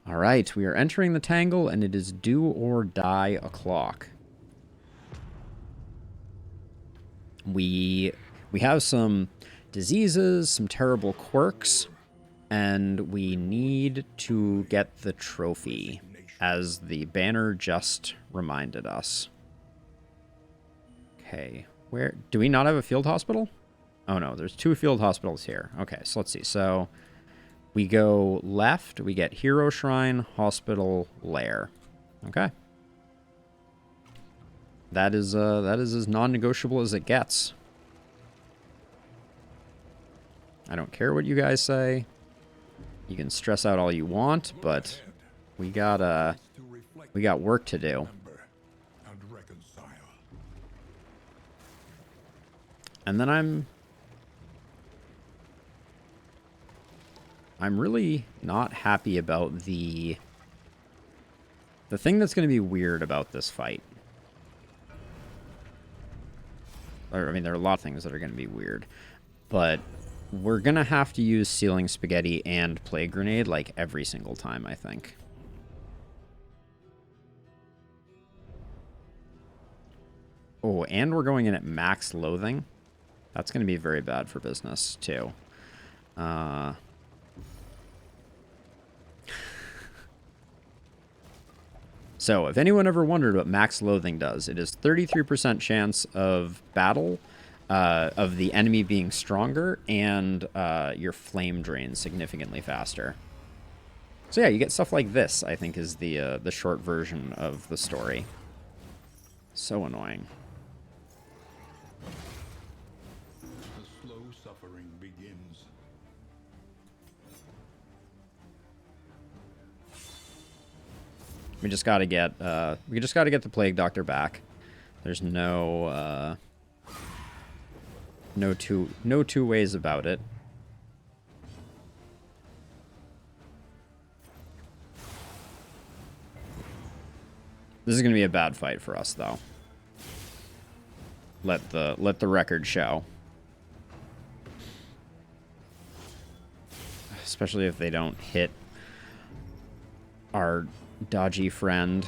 All right, we are entering the Tangle, and it is do or die o'clock. We have some diseases, some terrible quirks, and we need to get the trophy, as the banner just reminded us. Okay, where do we not have a field hospital? Oh no, there's 2 field hospitals here. Okay, so let's see. So we go left, we get Hero Shrine, Hospital, Lair. Okay. That is as non-negotiable as it gets. I don't care what you guys say. You can stress out all you want, but we got work to do. And then I'm really not happy about the thing that's going to be weird about this fight. Or, I mean, there are a lot of things that are going to be weird, but we're going to have to use Sealing Spaghetti and Plague Grenade like every single time, I think. Oh, and we're going in at max loathing. That's going to be very bad for business, too. So, if anyone ever wondered what max loathing does, it is 33% chance of battle, of the enemy being stronger, and your flame drains significantly faster. So yeah, you get stuff like this, I think, is the short version of the story. So annoying. The slow suffering begins. We just gotta get the Plague Doctor back. There's no two ways about it. This is gonna be a bad fight for us, though. Let the record show. Especially if they don't hit our dodgy friend.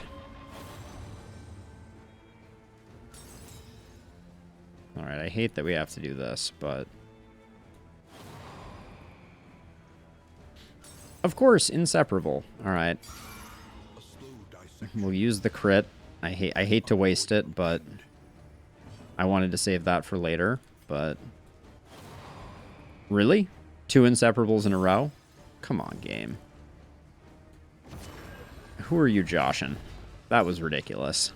Alright, I hate that we have to do this, but... Of course, inseparable. Alright. We'll use the crit. I hate to waste it, but... I wanted to save that for later, but... Really? 2 inseparables in a row? Come on, game. Who are you joshing? That was ridiculous.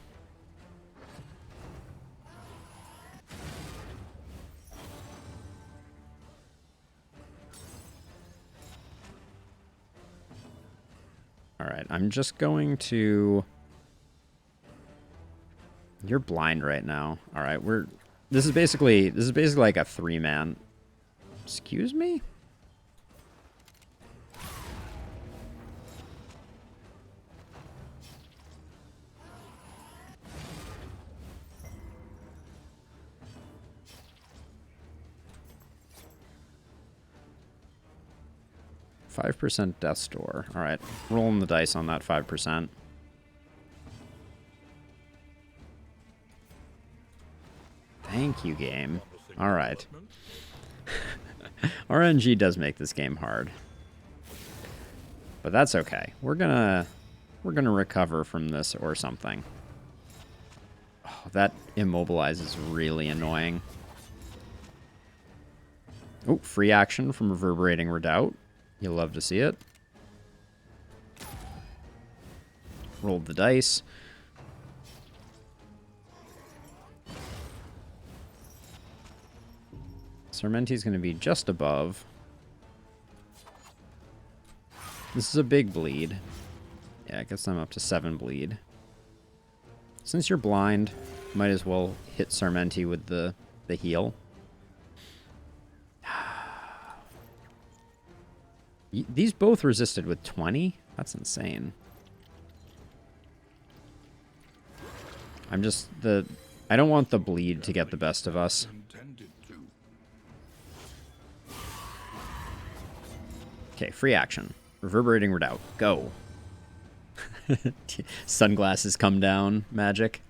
Alright, I'm just going to... You're blind right now. Alright, this is basically like a 3-man. Excuse me? %, Death's Door. Alright, rolling the dice on that 5%. Thank you, game. Alright. RNG does make this game hard. But that's okay. We're gonna recover from this or something. Oh, that immobilize is really annoying. Oh, free action from Reverberating Redoubt. You'll love to see it. Rolled the dice. Sarmenti's going to be just above. This is a big bleed. Yeah, it gets them up to 7 bleed. Since you're blind, might as well hit Sarmenti with the heal. These both resisted with 20? That's insane. I don't want the bleed to get the best of us. Okay, free action. Reverberating Redoubt. Go. Sunglasses come down, magic.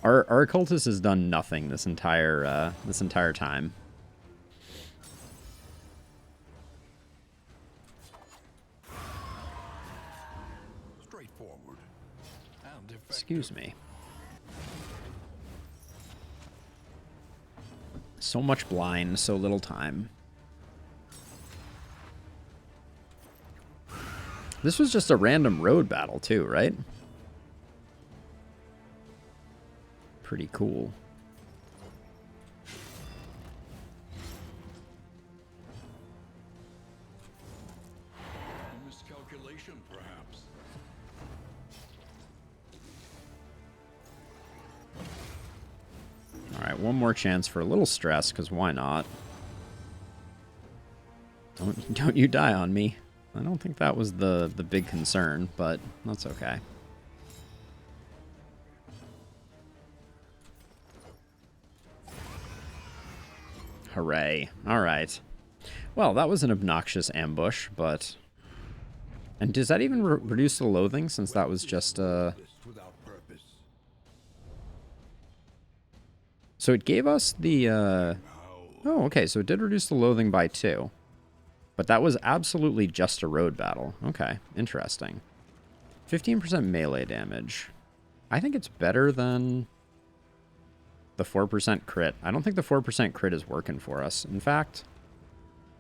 Our occultist has done nothing this entire time. Straightforward and effective. Excuse me. So much blind, so little time. This was just a random road battle too, right? Pretty cool. A miscalculation, perhaps. All right, one more chance for a little stress, because why not? Don't you die on me. I don't think that was the big concern, but that's okay. Hooray. All right. Well, that was an obnoxious ambush, but... And does that even reduce the loathing, since that was just Without purpose. So it gave us the... Oh, okay, so it did reduce the loathing by 2. But that was absolutely just a road battle. Okay, interesting. 15% melee damage. I think it's better than the 4% crit. I don't think the 4% crit is working for us. In fact,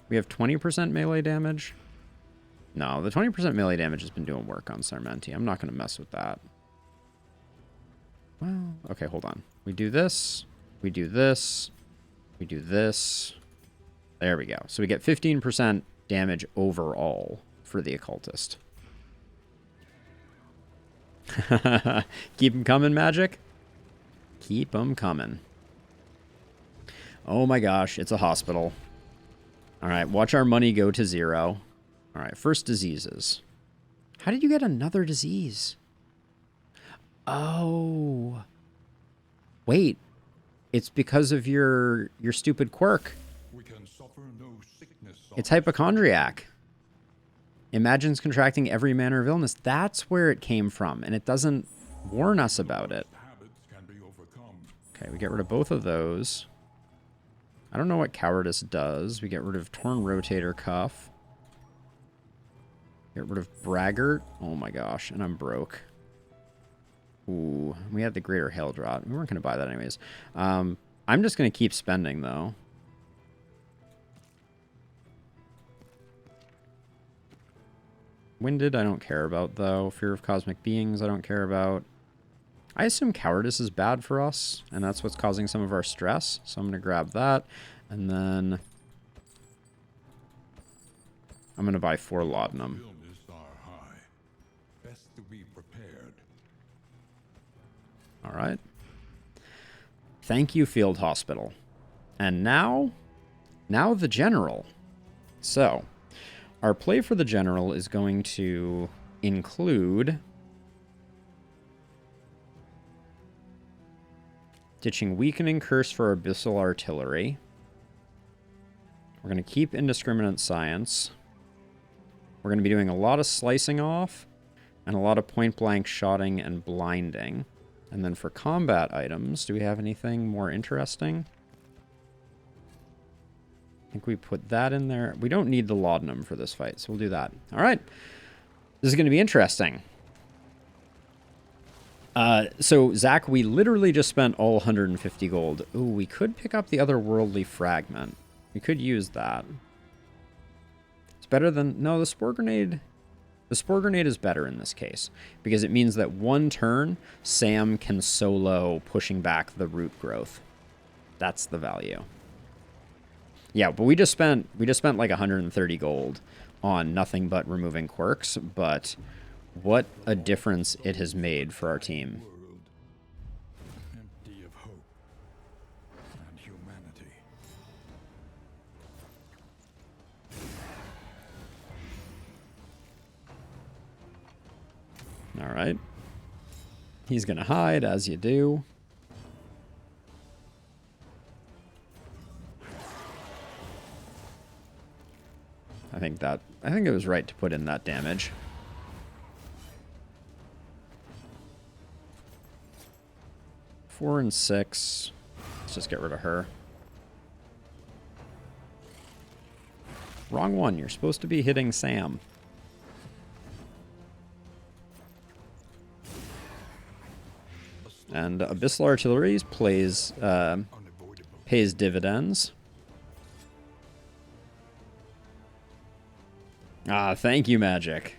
we have 20% melee damage. No, the 20% melee damage has been doing work on Sarmenti. I'm not going to mess with that. Well, okay, hold on. We do this. We do this. We do this. There we go. So we get 15% damage overall for the occultist. Keep them coming, magic. Keep them coming. Oh my gosh, it's a hospital. All right, watch our money go to 0. All right, first diseases. How did you get another disease? Oh. Wait. It's because of your stupid quirk. We can suffer no sickness. It's hypochondriac. Imagines contracting every manner of illness. That's where it came from, and it doesn't warn us about it. Habits can be overcome. Okay, we get rid of both of those. I don't know what cowardice does. We get rid of torn rotator cuff. Get rid of braggart. Oh my gosh, and I'm broke. Ooh, we had the greater hail drought. We weren't going to buy that anyways. I'm just going to keep spending, though. Winded, I don't care about, though. Fear of cosmic beings, I don't care about. I assume cowardice is bad for us, and that's what's causing some of our stress. So I'm going to grab that, and then I'm going to buy 4 laudanum. Illness are high. Best to be prepared. All right. Thank you, Field Hospital. And now the General. So, our play for the General is going to include ditching Weakening Curse for Abyssal Artillery. We're going to keep Indiscriminate Science. We're going to be doing a lot of slicing off and a lot of point-blank shotting and blinding. And then for combat items, do we have anything more interesting? I think we put that in there. We don't need the laudanum for this fight, so we'll do that. All right. This is going to be interesting. So, Zach, we literally just spent all 150 gold. Ooh, we could pick up the otherworldly fragment. We could use that. It's better than... No, the Spore Grenade... The Spore Grenade is better in this case, because it means that one turn, Sam can solo pushing back the root growth. That's the value. Yeah, but we just spent like 130 gold on nothing but removing quirks, but what a difference it has made for our team. World empty of hope and humanity. All right. He's gonna hide, as you do. I think it was right to put in that damage. Four and 6. Let's just get rid of her. Wrong one. You're supposed to be hitting Sam. And Abyssal Artillery pays dividends. Ah, thank you, Magic.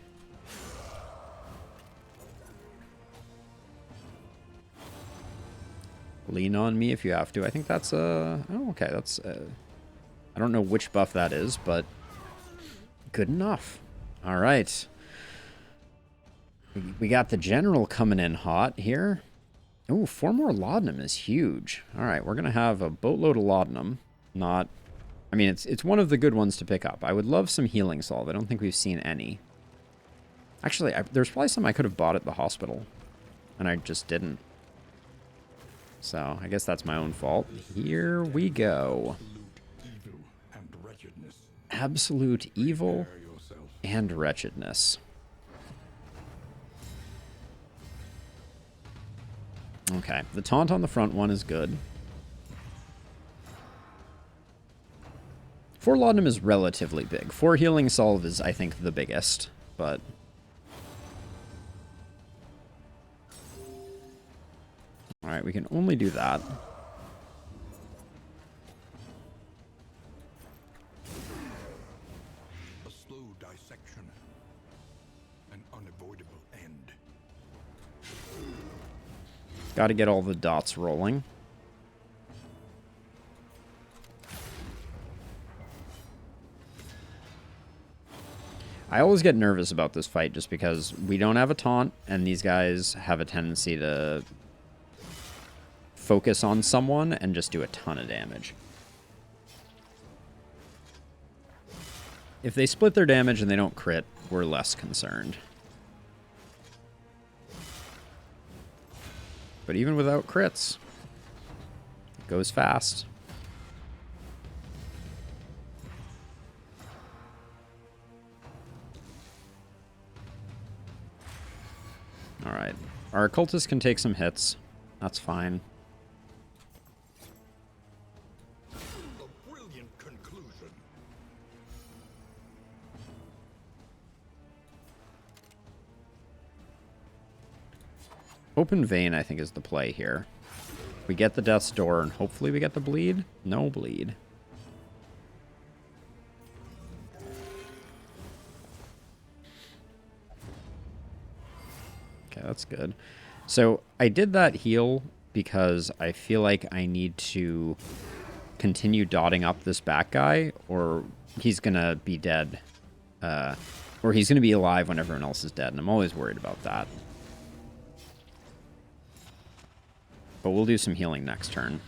Lean on me if you have to. I think that's oh, okay, that's I don't know which buff that is, but good enough. All right. We got the general coming in hot here. Ooh, 4 more laudanum is huge. All right, we're going to have a boatload of laudanum. Not... I mean, it's one of the good ones to pick up. I would love some healing salve. I don't think we've seen any. Actually, there's probably some I could have bought at the hospital, and I just didn't. So, I guess that's my own fault. Here we go. Absolute evil and wretchedness. Okay, the taunt on the front one is good. 4 laudanum is relatively big. 4 healing salve is, I think, the biggest, but... Alright, we can only do that. A slow dissection. An unavoidable end. Got to get all the dots rolling. I always get nervous about this fight just because we don't have a taunt, and these guys have a tendency to focus on someone and just do a ton of damage. If they split their damage and they don't crit, we're less concerned. But even without crits, it goes fast. Alright. Our occultist can take some hits. That's fine. A brilliant conclusion. Open vein, I think, is the play here. We get the death's door, and hopefully we get the bleed. No bleed. Okay, that's good. So I did that heal because I feel like I need to continue dotting up this back guy, or he's going to be dead. Or he's going to be alive when everyone else is dead, and I'm always worried about that. But we'll do some healing next turn.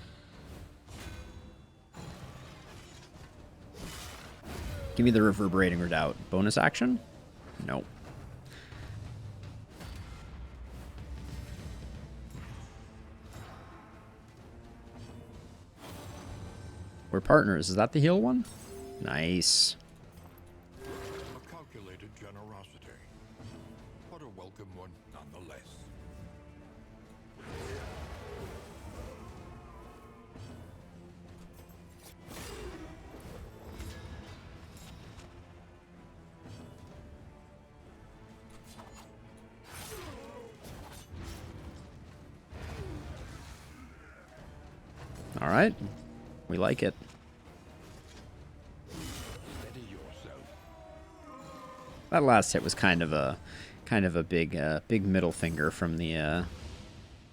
Give me the Reverberating Redoubt. Bonus action? Nope. We're partners. Is that the heal one? Nice. A calculated generosity, but a welcome one nonetheless. All right. We like it. Steady yourself. That last hit was kind of a big middle finger from the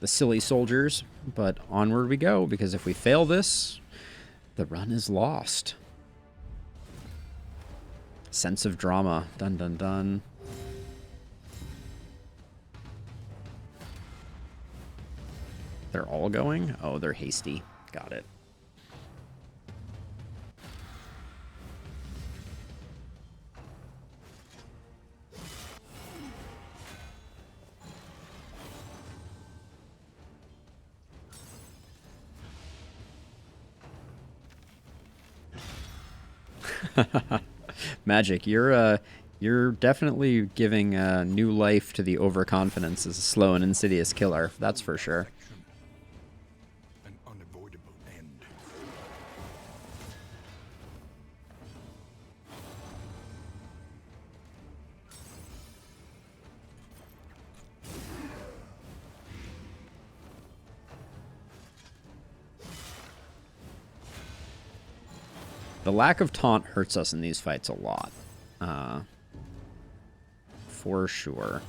silly soldiers, but onward we go, because if we fail this, the run is lost. Sense of drama. Dun dun dun. They're all going? Oh, they're hasty. Got it. Magic, you're definitely giving new life to the overconfidence as a slow and insidious killer. That's for sure. Action. An unavoidable end. The lack of taunt hurts us in these fights a lot. For sure.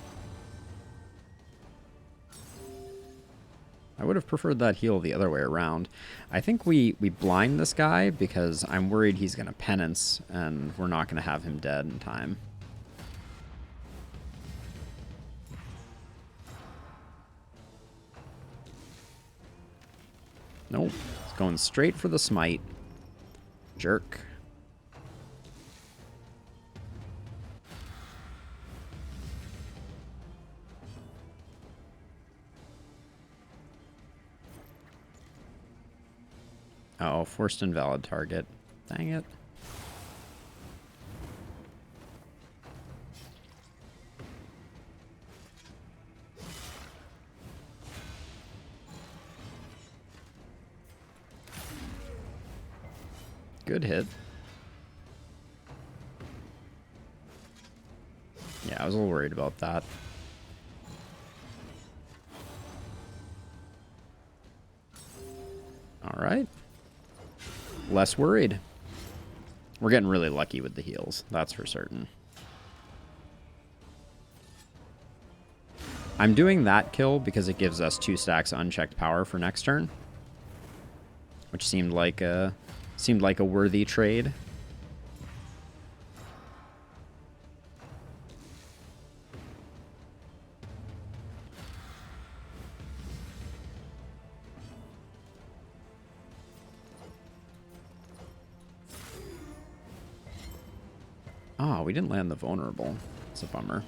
I would have preferred that heal the other way around. I think we blind this guy because I'm worried he's going to penance and we're not going to have him dead in time. Nope. It's going straight for the smite. Jerk. Oh, forced invalid target. Dang it. Good hit. Yeah, I was a little worried about that. All right. Less worried. We're getting really lucky with the heals, that's for certain. I'm doing that kill because it gives us 2 stacks of unchecked power for next turn, which seemed like a worthy trade. Oh, we didn't land the vulnerable. It's a bummer.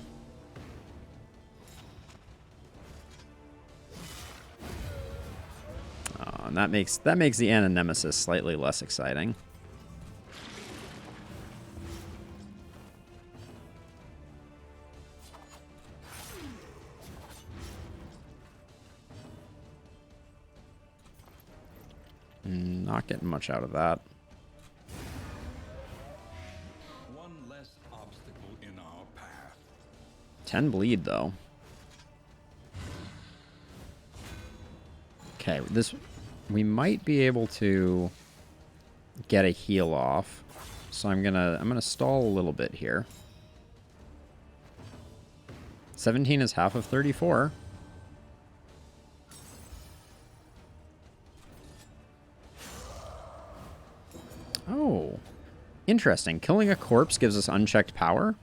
Oh, and that makes the Ana Nemesis slightly less exciting. Not getting much out of that. One less obstacle in our path. 10 bleed, though. Okay, we might be able to get a heal off. So I'm gonna stall a little bit here. 17 is half of 34. Oh, interesting. Killing a corpse gives us unchecked power.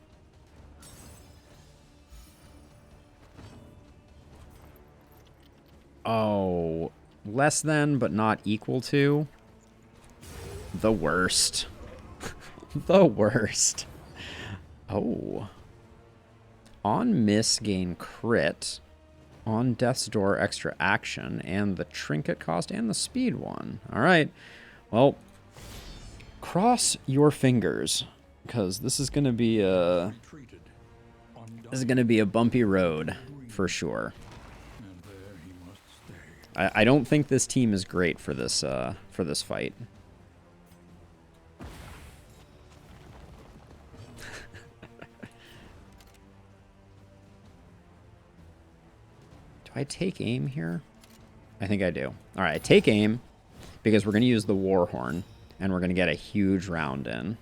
Oh, less than, but not equal to. The worst. The worst. Oh. On miss, gain crit. On death's door, extra action. And the trinket cost and the speed one. All right. Well, cross your fingers, because this is going to be a bumpy road for sure. And there he must stay. I don't think this team is great for this fight. Do I take aim here? I think I do. All right, I take aim because we're going to use the war horn and we're going to get a huge round in.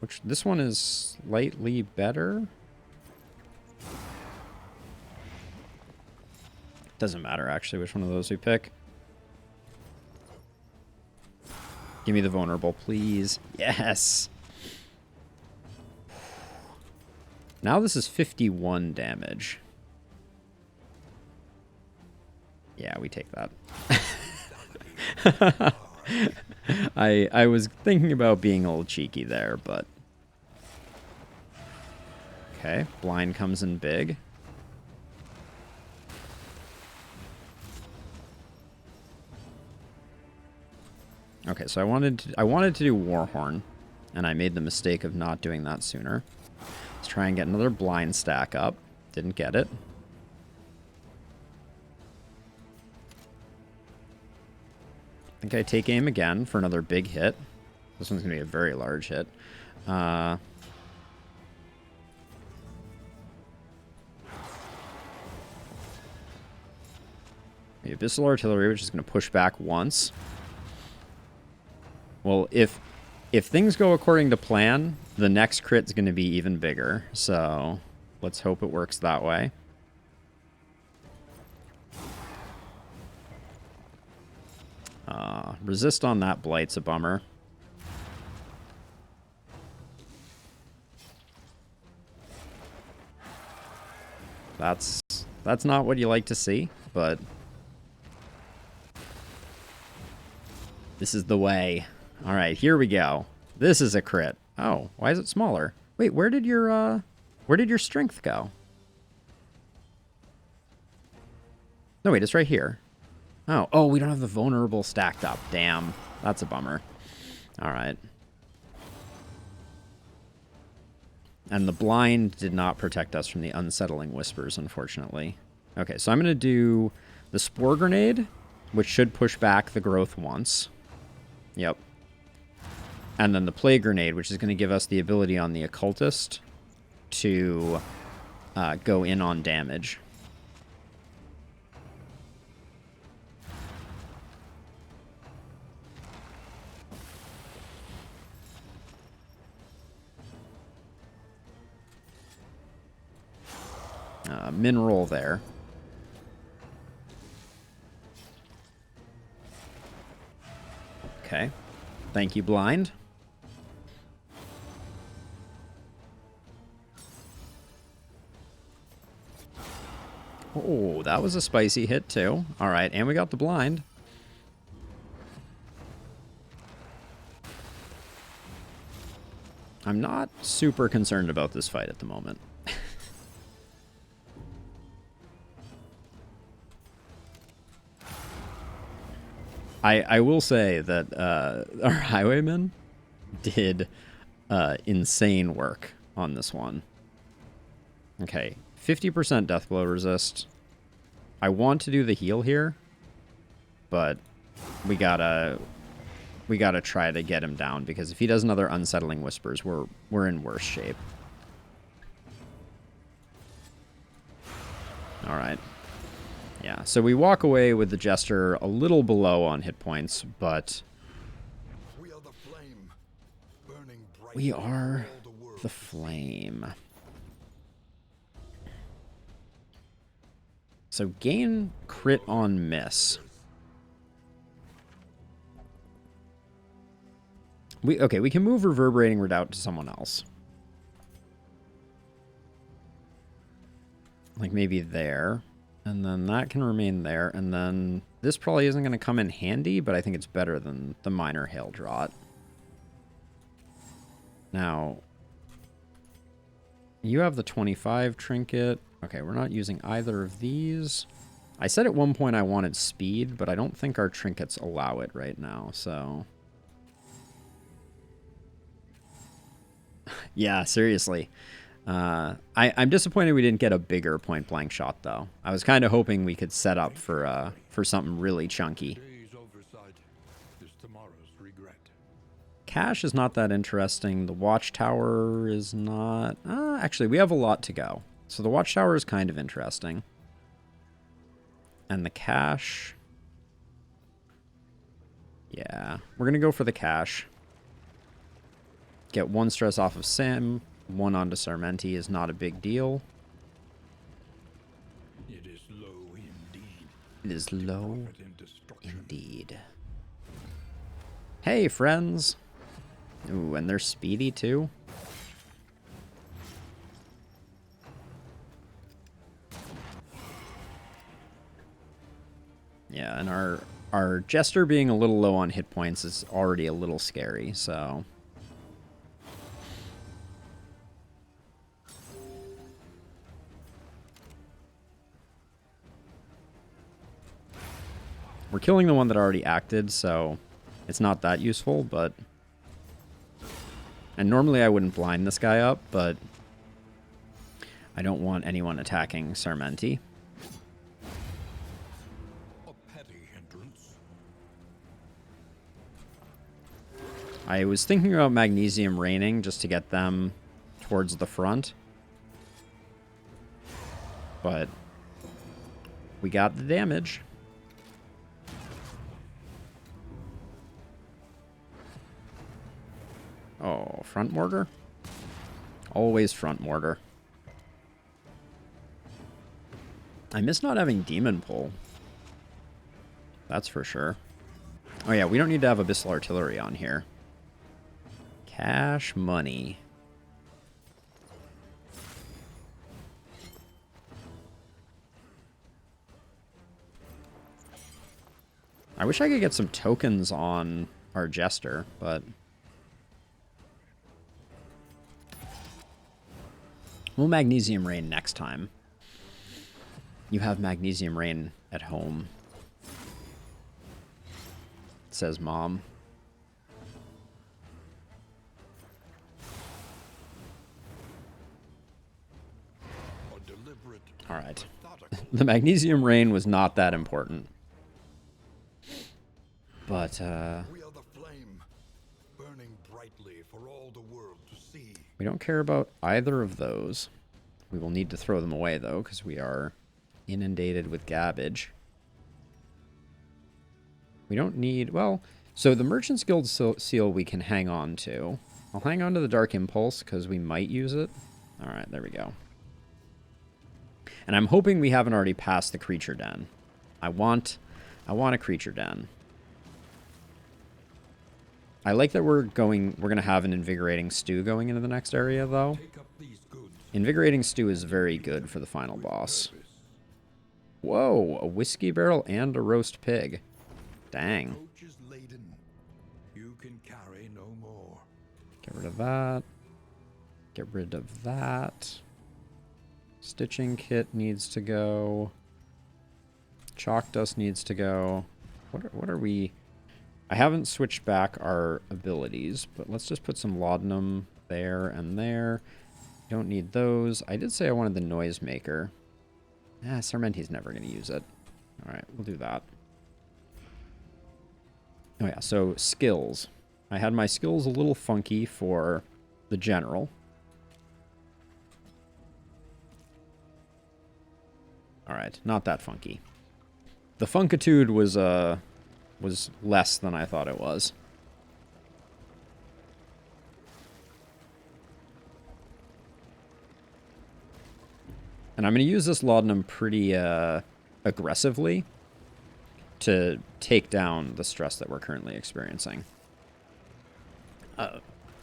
Which, this one is slightly better. Doesn't matter, actually, which one of those we pick. Give me the vulnerable, please. Yes! Now this is 51 damage. Yeah, we take that. I was thinking about being a little cheeky there, but... Okay, blind comes in big. Okay, so I wanted to do Warhorn, and I made the mistake of not doing that sooner. Let's try and get another blind stack up. Didn't get it. I think I take aim again for another big hit. This one's going to be a very large hit. The Abyssal Artillery, which is going to push back once. Well, if things go according to plan, the next crit's going to be even bigger. So let's hope it works that way. Resist on that Blight's a bummer. That's not what you like to see, but this is the way. All right, here we go. This is a crit. Oh, why is it smaller? Wait, where did your strength go? No, wait, it's right here. Oh, we don't have the vulnerable stacked up. Damn, that's a bummer. All right. And the blind did not protect us from the unsettling whispers, unfortunately. Okay, so I'm going to do the Spore Grenade, which should push back the growth once. Yep. And then the Plague Grenade, which is going to give us the ability on the Occultist to go in on damage. Mineral there. Okay. Thank you, blind. Oh, that was a spicy hit, too. All right, and we got the blind. I'm not super concerned about this fight at the moment. I will say that our highwaymen did insane work on this one. Okay, 50% Deathblow resist. I want to do the heal here, but we gotta try to get him down, because if he does another Unsettling Whispers, we're in worse shape. All right. Yeah, so we walk away with the Jester a little below on hit points, but We are the flame, burning bright we over are all the world. the flame. So gain crit on miss. Okay, we can move Reverberating Redoubt to someone else. Like maybe there. And then that can remain there. And then this probably isn't going to come in handy, but I think it's better than the Minor Hail Draught. Now, you have the 25 trinket. Okay, we're not using either of these. I said at one point I wanted speed, but I don't think our trinkets allow it right now, so... Yeah, seriously. I'm disappointed we didn't get a bigger point-blank shot, though. I was kind of hoping we could set up for something really chunky. Today's oversight is tomorrow's regret. Cache is not that interesting. The Watchtower is not... actually, we have a lot to go. So the Watchtower is kind of interesting. And the cache... Yeah, we're going to go for the cache. Get one stress off of Sam. One onto Sarmenti is not a big deal. It is low indeed. It is low Profit in destruction. indeed. Hey, friends. Ooh, and they're speedy, too. Yeah, and our Jester being a little low on hit points is already a little scary, so... We're killing the one that already acted, so it's not that useful, but... And normally I wouldn't blind this guy up, but I don't want anyone attacking Sarmenti. A petty hindrance. I was thinking about Magnesium Raining just to get them towards the front. But we got the damage. Oh, front mortar? Always front mortar. I miss not having Demon Pull. That's for sure. Oh yeah, we don't need to have Abyssal Artillery on here. Cash money. I wish I could get some tokens on our Jester, but... We'll Magnesium Rain next time. You have Magnesium Rain at home, says Mom. A deliberate, All right. methodical. The Magnesium Rain was not that important. But, We are the flame, burning brightly for all the world to see. we don't care about either of those. We will need to throw them away, though, because we are inundated with garbage. We don't need... Well, so the Merchant's Guild seal we can hang on to. I'll hang on to the Dark Impulse, because we might use it. Alright, there we go. And I'm hoping we haven't already passed the Creature Den. I want a Creature Den. I like that we're going to have an Invigorating Stew going into the next area, though. Take up these goods. Invigorating Stew is very good for the final boss. Whoa, a whiskey barrel and a roast pig. Dang. Coach is laden. You can carry no more. Get rid of that. Get rid of that. Stitching kit needs to go. Chalk dust needs to go. What are we... I haven't switched back our abilities, but let's just put some laudanum there and there. Don't need those. I did say I wanted the Noisemaker. Sarmenti's never going to use it. Alright, we'll do that. Oh yeah, so skills. I had my skills a little funky for the general. Alright, not that funky. The Funkitude was less than I thought it was. And I'm going to use this laudanum pretty aggressively to take down the stress that we're currently experiencing.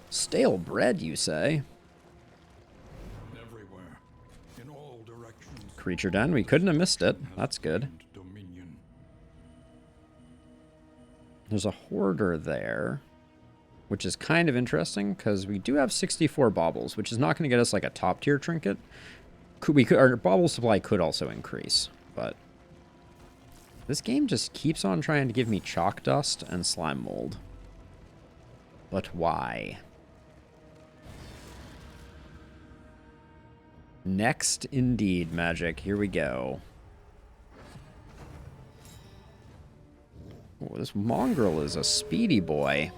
Stale bread, you say? Everywhere, in all directions. Creature Den, we couldn't have missed it. That's good. And dominion. There's a hoarder there, which is kind of interesting because we do have 64 baubles, which is not going to get us like a top tier trinket. Our bauble supply could also increase, but this game just keeps on trying to give me chalk dust and slime mold. But why? Next, indeed, Magic. Here we go. Oh, this mongrel is a speedy boy.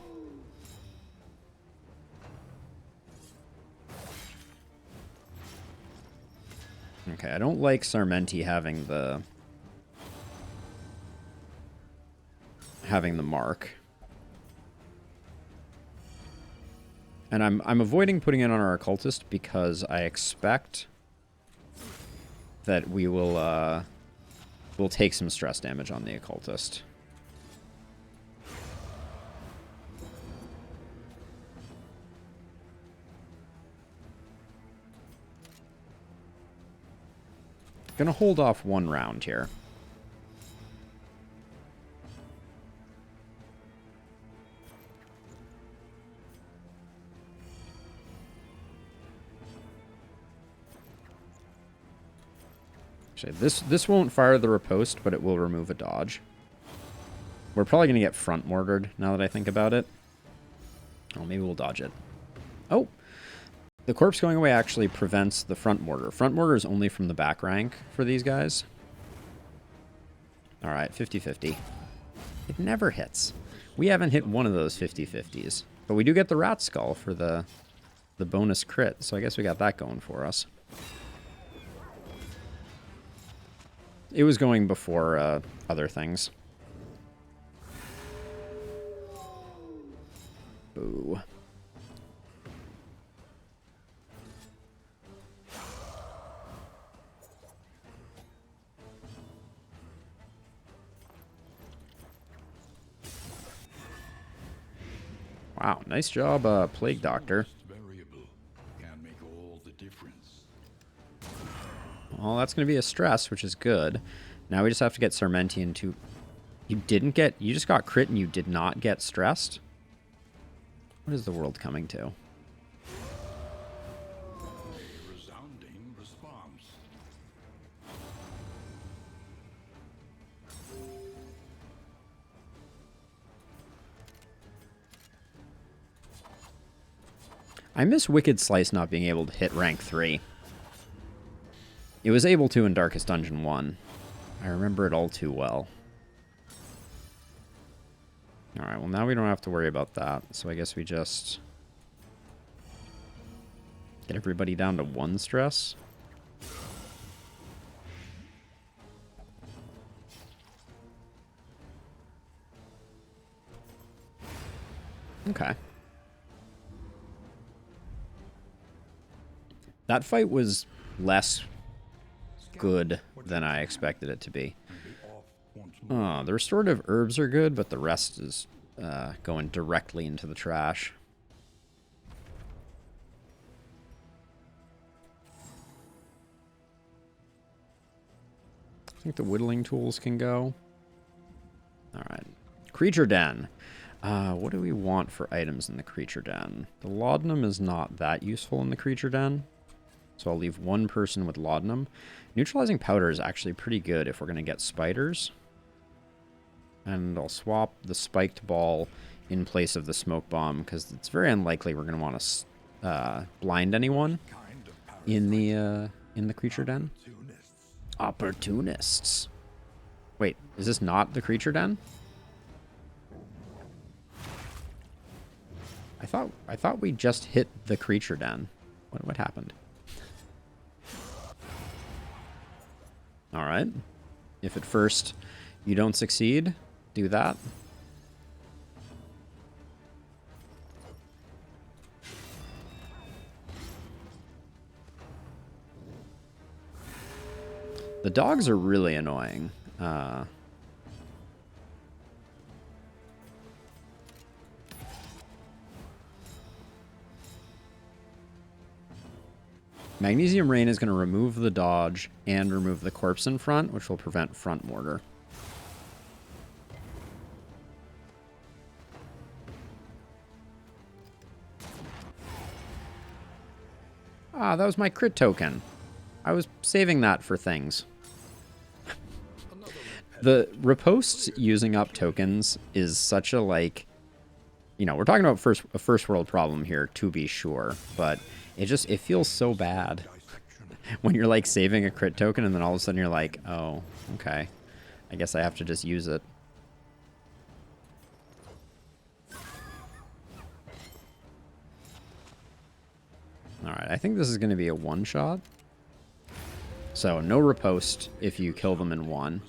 Okay, I don't like Sarmenti having the mark. And I'm avoiding putting it on our occultist because I expect that we'll take some stress damage on the occultist. Gonna hold off one round here. Actually, this won't fire the riposte, but it will remove a dodge. We're probably going to get front mortared now that I think about it. Oh, maybe we'll dodge it. Oh! The corpse going away actually prevents the front mortar. Front mortar is only from the back rank for these guys. Alright, 50-50. It never hits. We haven't hit one of those 50-50s. But we do get the rat skull for the bonus crit, so I guess we got that going for us. It was going before other things. Boo. Wow, nice job, Plague Doctor. Variable can make all the difference. Well, that's going to be a stress, which is good. Now we just have to get Sarmentian to... You just got crit and you did not get stressed? What is the world coming to? A resounding response. I miss Wicked Slice not being able to hit rank 3. It was able to in Darkest Dungeon 1. I remember it all too well. Alright, well now we don't have to worry about that. So I guess we just... get everybody down to 1 stress. Okay. That fight was less good than I expected it to be. Oh, the restorative herbs are good, but the rest is going directly into the trash. I think the whittling tools can go. Alright. Creature Den. What do we want for items in the Creature Den? The Laudanum is not that useful in the Creature Den. So I'll leave 1 person with Laudanum. Neutralizing Powder is actually pretty good if we're going to get spiders. And I'll swap the Spiked Ball in place of the Smoke Bomb, because it's very unlikely we're going to want to blind anyone in the Creature Den. Opportunists. Wait, is this not the Creature Den? I thought we just hit the Creature Den. What happened? Alright. If at first you don't succeed, do that. The dogs are really annoying. Magnesium Rain is going to remove the dodge and remove the corpse in front, which will prevent front mortar. Ah, that was my crit token. I was saving that for things. The riposte using up tokens is such a, like... You know, we're talking about a first world problem here, to be sure, but... It feels so bad when you're like saving a crit token and then all of a sudden you're like, oh, okay. I guess I have to just use it. Alright, I think this is going to be a one-shot. So, no riposte if you kill them in 1.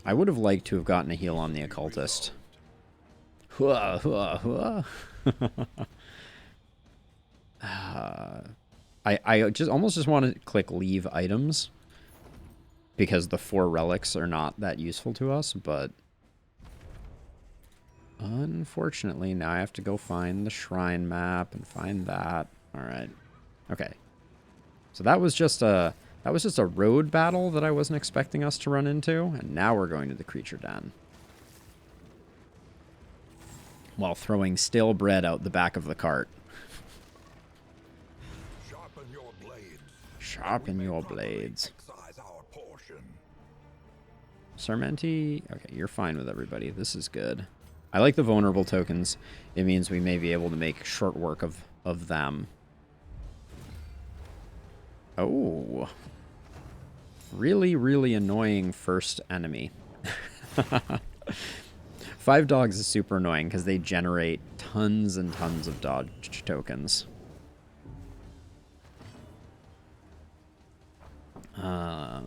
I would have liked to have gotten a heal on the occultist. I just almost want to click leave items because the 4 relics are not that useful to us, but unfortunately now I have to go find the shrine map and find that. All right. Okay. So that was just a road battle that I wasn't expecting us to run into, and now we're going to the Creature Den. While throwing stale bread out the back of the cart. Sharpen your blades. Sharpen your blades. Excise our portion. Sarmenti, okay, you're fine with everybody. This is good. I like the vulnerable tokens. It means we may be able to make short work of them. Oh. Really, really annoying first enemy. 5 dogs is super annoying because they generate tons and tons of dodge tokens. I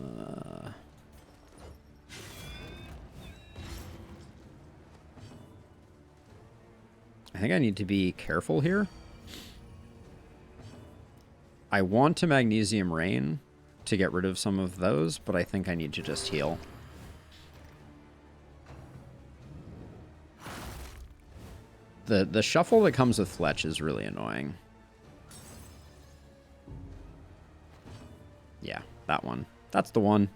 think I need to be careful here. I want to Magnesium Rain to get rid of some of those, but I think I need to just heal. The shuffle that comes with Fletch is really annoying. Yeah, that one. That's the one.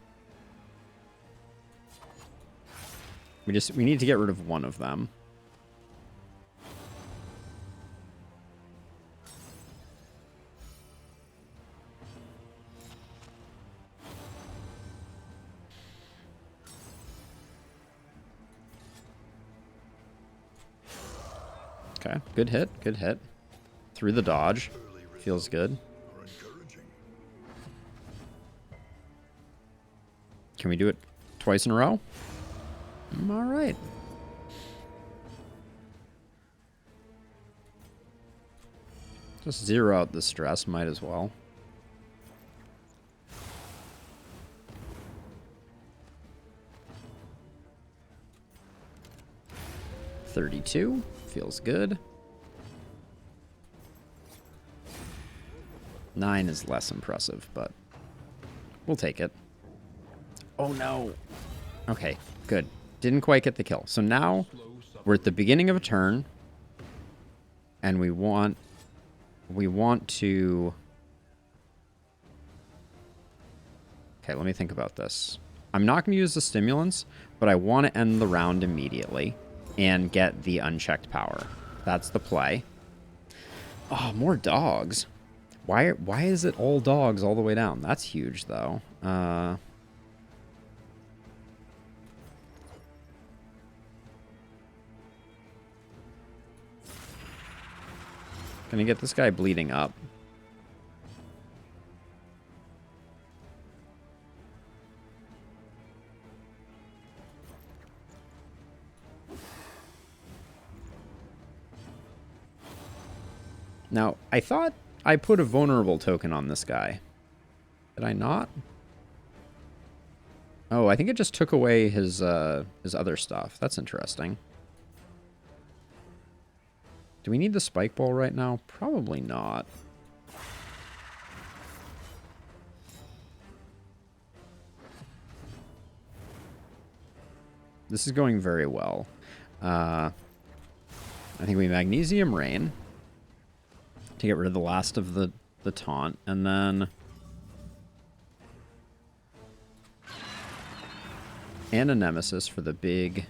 We need to get rid of one of them. Okay, good hit, good hit. Through the dodge. Feels good. Can we do it twice in a row? All right. Just zero out the stress, might as well. $32. Feels good. 9 is less impressive, but we'll take it. Oh no. Okay, good. Didn't quite get the kill. So now we're at the beginning of a turn, and we want to... Okay, let me think about this. I'm not going to use the stimulants, but I want to end the round immediately and get the unchecked power. That's the play. Oh, more dogs. Why is it all dogs all the way down? That's huge, though. Gonna get this guy bleeding up. Now, I thought I put a vulnerable token on this guy. Did I not? Oh, I think it just took away his other stuff. That's interesting. Do we need the spike ball right now? Probably not. This is going very well. I think we Magnesium Rain to get rid of the last of the taunt, and then... And a Nemesis for the big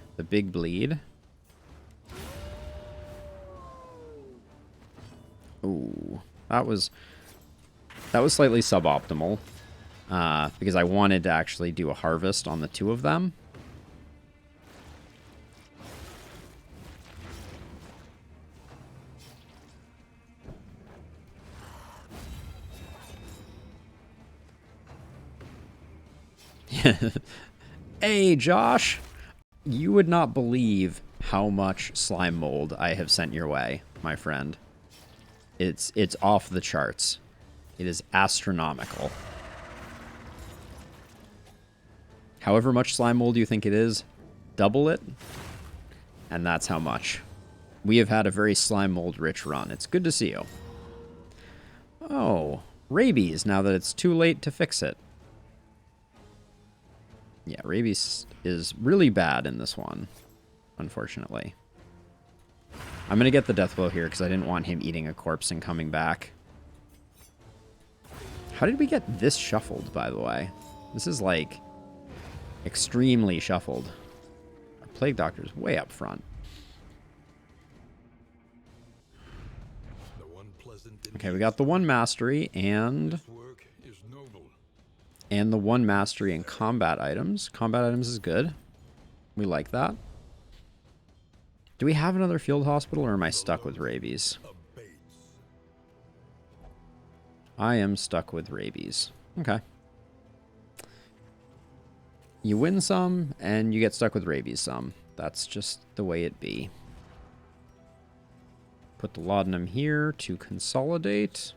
bleed. Ooh, that was slightly suboptimal, because I wanted to actually do a harvest on the 2 of them. Hey, Josh, you would not believe how much slime mold I have sent your way, my friend. It's off the charts. It is astronomical. However much slime mold you think it is, double it, and that's how much. We have had a very slime mold rich run. It's good to see you. Oh, rabies, now that it's too late to fix it. Yeah, rabies is really bad in this one, unfortunately. I'm going to get the death blow here because I didn't want him eating a corpse and coming back. How did we get this shuffled, by the way? This is, like, extremely shuffled. Our Plague Doctor's way up front. Okay, we got the 1 mastery, and... And the 1 mastery in combat items. Combat items is good. We like that. Do we have another field hospital, or am I stuck with rabies? I am stuck with rabies. Okay. You win some, and you get stuck with rabies some. That's just the way it be. Put the laudanum here to consolidate.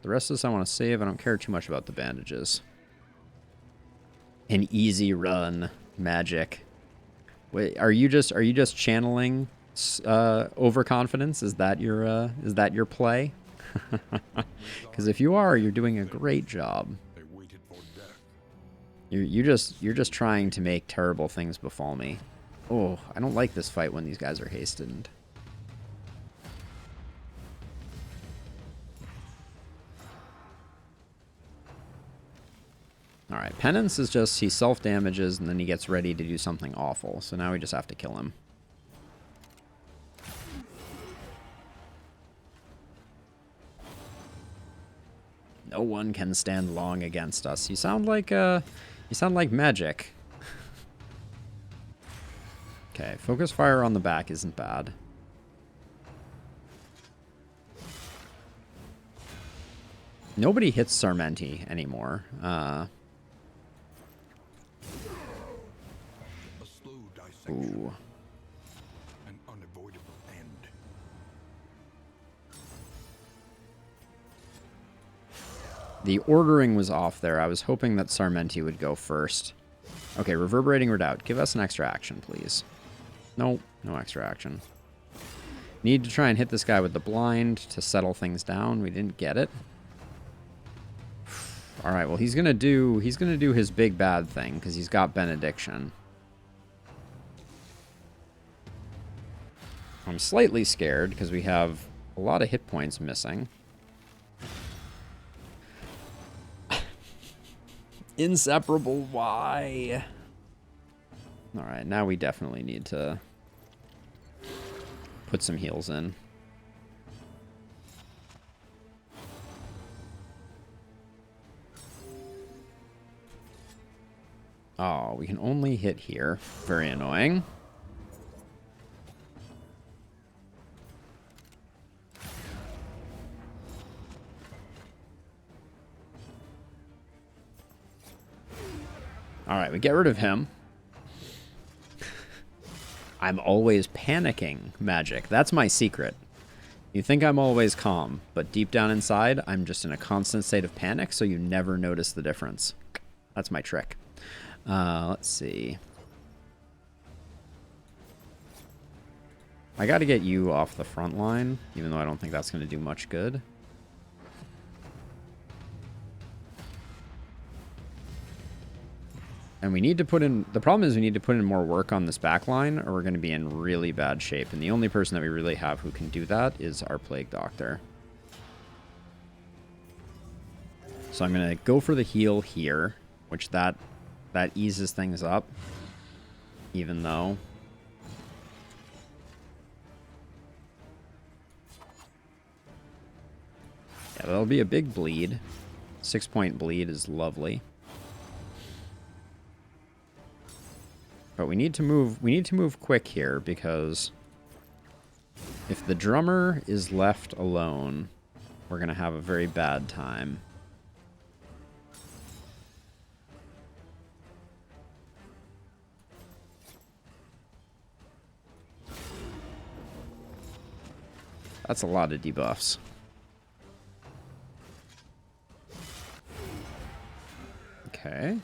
The rest of this I want to save. I don't care too much about the bandages. An easy run, magic. Wait, are you just channeling overconfidence? Is that your play? Because if you are, you're doing a great job. They waited for death. You're just trying to make terrible things befall me. Oh, I don't like this fight when these guys are hastened. Alright, Penance is just, he self-damages and then he gets ready to do something awful. So now we just have to kill him. No one can stand long against us. You sound like magic. Okay, focus fire on the back isn't bad. Nobody hits Sarmenti anymore. A slow dissection. Ooh. An unavoidable end. The ordering was off there. I was hoping that Sarmenti would go first. Okay, Reverberating Redoubt. Give us an extra action, please. Nope, no extra action. Need to try and hit this guy with the blind to settle things down. We didn't get it. All right, well, he's gonna do his big bad thing because he's got Benediction. I'm slightly scared because we have a lot of hit points missing. Inseparable, why? All right, now we definitely need to put some heals in. Oh, we can only hit here. Very annoying. Alright, we get rid of him. I'm always panicking, magic. That's my secret. You think I'm always calm, but deep down inside, I'm just in a constant state of panic, so you never notice the difference. That's my trick. Let's see. I gotta get you off the front line, even though I don't think that's gonna do much good. And we need to put in... The problem is we need to put in more work on this back line, or we're going to be in really bad shape. And the only person that we really have who can do that is our Plague Doctor. So I'm going to go for the heal here, which that eases things up. Even though... Yeah, that'll be a big bleed. 6-point bleed is lovely. But we need to move quick here, because if the drummer is left alone, we're going to have a very bad time. That's a lot of debuffs. Okay.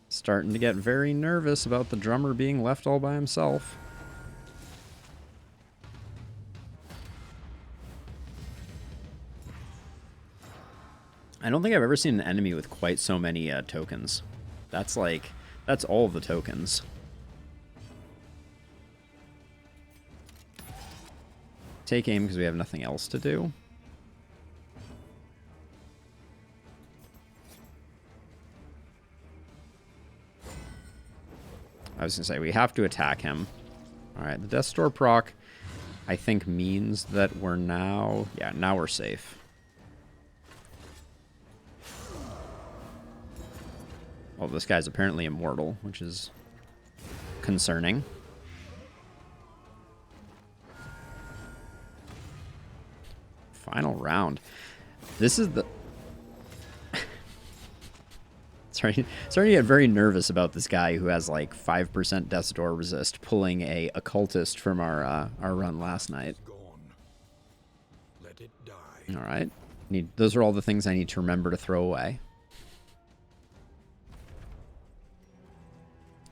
Starting to get very nervous about the drummer being left all by himself. I don't think I've ever seen an enemy with quite so many tokens. That's all the tokens. Take aim because we have nothing else to do. I was going to say, we have to attack him. Alright, the Death Store proc, I think, means that we're now... Yeah, now we're safe. Well, this guy's apparently immortal, which is concerning. Final round. This is the... Starting to get very nervous about this guy who has like 5% Death's Door resist, pulling a occultist from our run last night. Let it die. All right. Those are all the things I need to remember to throw away.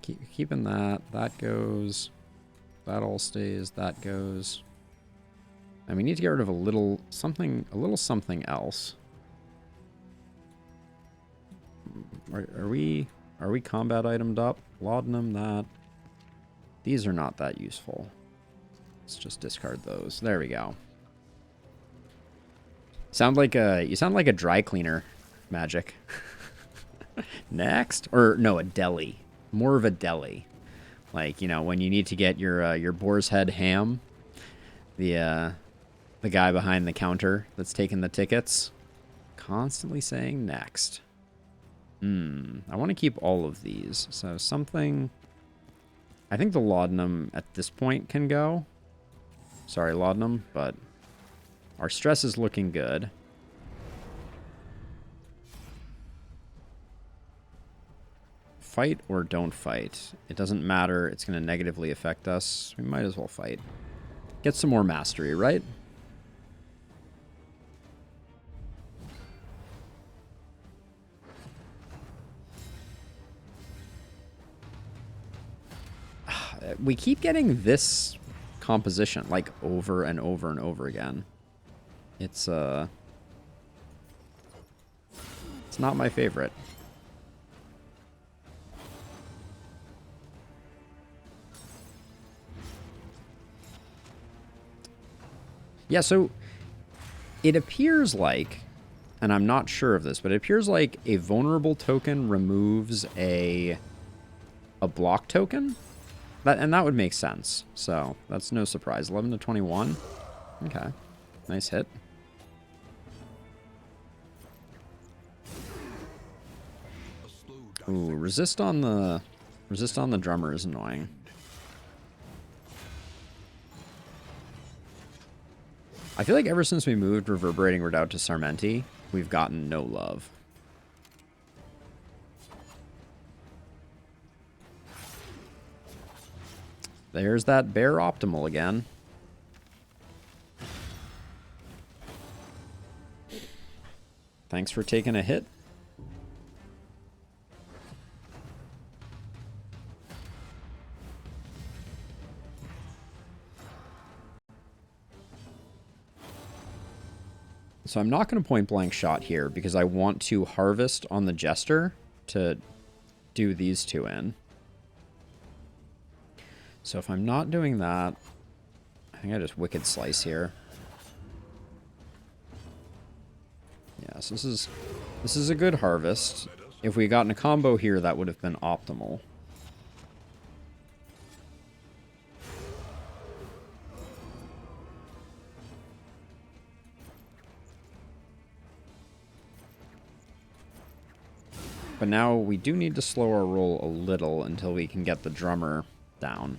Keeping that. That goes. That all stays. That goes. And we need to get rid of a little something else. Are we combat itemed up? Laudanum, that. These are not that useful. Let's just discard those. There we go. You sound like a dry cleaner, Magic. Next, or no, a deli. More of a deli. Like, you know, when you need to get your boar's head ham, the guy behind the counter that's taking the tickets, constantly saying next. I want to keep all of these. So something... I think the laudanum at this point can go. Sorry, laudanum, but our stress is looking good. Fight or don't fight. It doesn't matter. It's going to negatively affect us. We might as well fight. Get some more mastery, right? We keep getting this composition, like, over and over and over again. It's not my favorite. Yeah, so it appears like, and I'm not sure of this, but it appears like a vulnerable token removes a block token. And that would make sense. So that's no surprise. 11 to 21. Okay. Nice hit. Ooh, resist on the drummer is annoying. I feel like ever since we moved Reverberating Redoubt to Sarmenti, we've gotten no love. There's that bear optimal again. Thanks for taking a hit. So I'm not going to point blank shot here because I want to harvest on the Jester to do these two in. So if I'm not doing that, I think I just Wicked Slice here. Yes, this is a good harvest. If we gotten a combo here, that would have been optimal. But now we do need to slow our roll a little until we can get the drummer down.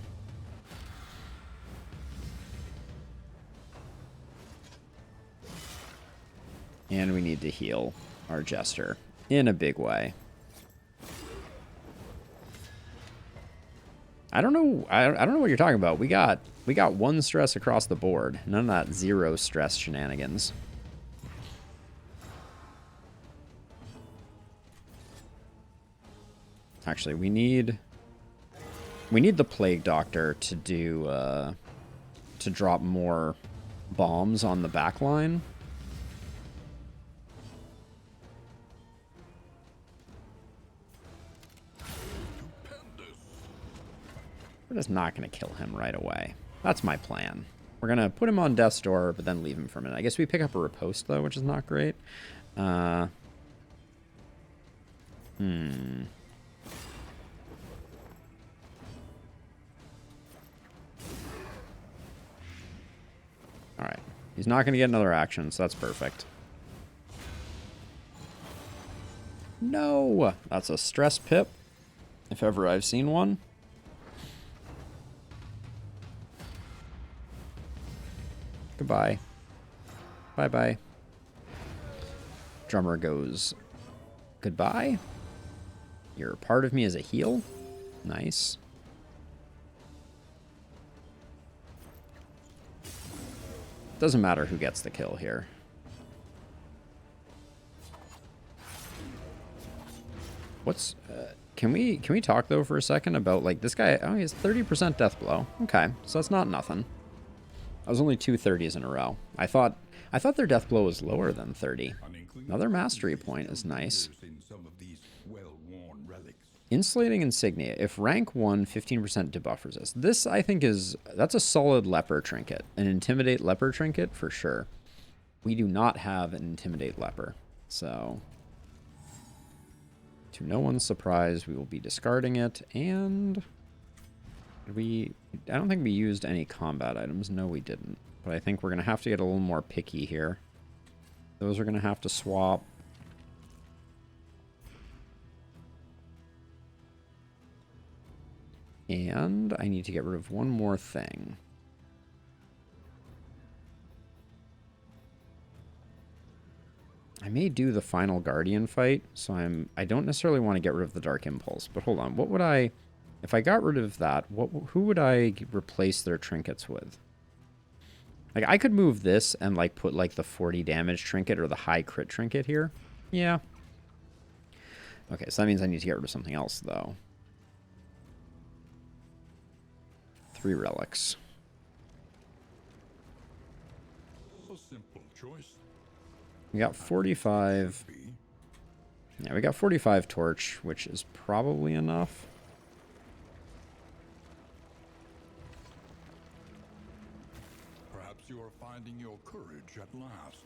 And we need to heal our Jester in a big way. I don't know. I don't know what you're talking about. We got one stress across the board. None of that zero stress shenanigans. Actually, we need the Plague Doctor to do to drop more bombs on the back line. We're just not going to kill him right away. That's my plan. We're going to put him on Death's Door, but then leave him for a minute. I guess we pick up a Riposte, though, which is not great. Alright. He's not going to get another action, so that's perfect. No! That's a stress pip, if ever I've seen one. Goodbye. Bye-bye. Drummer goes, goodbye? You're a part of me as a heal? Nice. Doesn't matter who gets the kill here. What's... can we talk, though, for a second about, like, this guy... Oh, he has 30% death blow. Okay, so that's not nothing. That was only 2 30s in a row. I thought their death blow was lower than 30. Another mastery point is nice. Insulating Insignia. If rank 1, 15% debuff resist. This, I think, that's a solid leper trinket. An Intimidate leper trinket, for sure. We do not have an Intimidate leper. So, to no one's surprise, we will be discarding it. And I don't think we used any combat items. No, we didn't. But I think we're going to have to get a little more picky here. Those are going to have to swap. And I need to get rid of one more thing. I may do the final Guardian fight, so I don't necessarily want to get rid of the Dark Impulse. But hold on, what would I... If I got rid of that, who would I replace their trinkets with? Like, I could move this and, like, put, like, the 40 damage trinket or the high crit trinket here. Yeah. Okay, so that means I need to get rid of something else, though. 3 relics. A simple choice. We got 45. Yeah, we got 45 torch, which is probably enough. Perhaps you are finding your courage at last.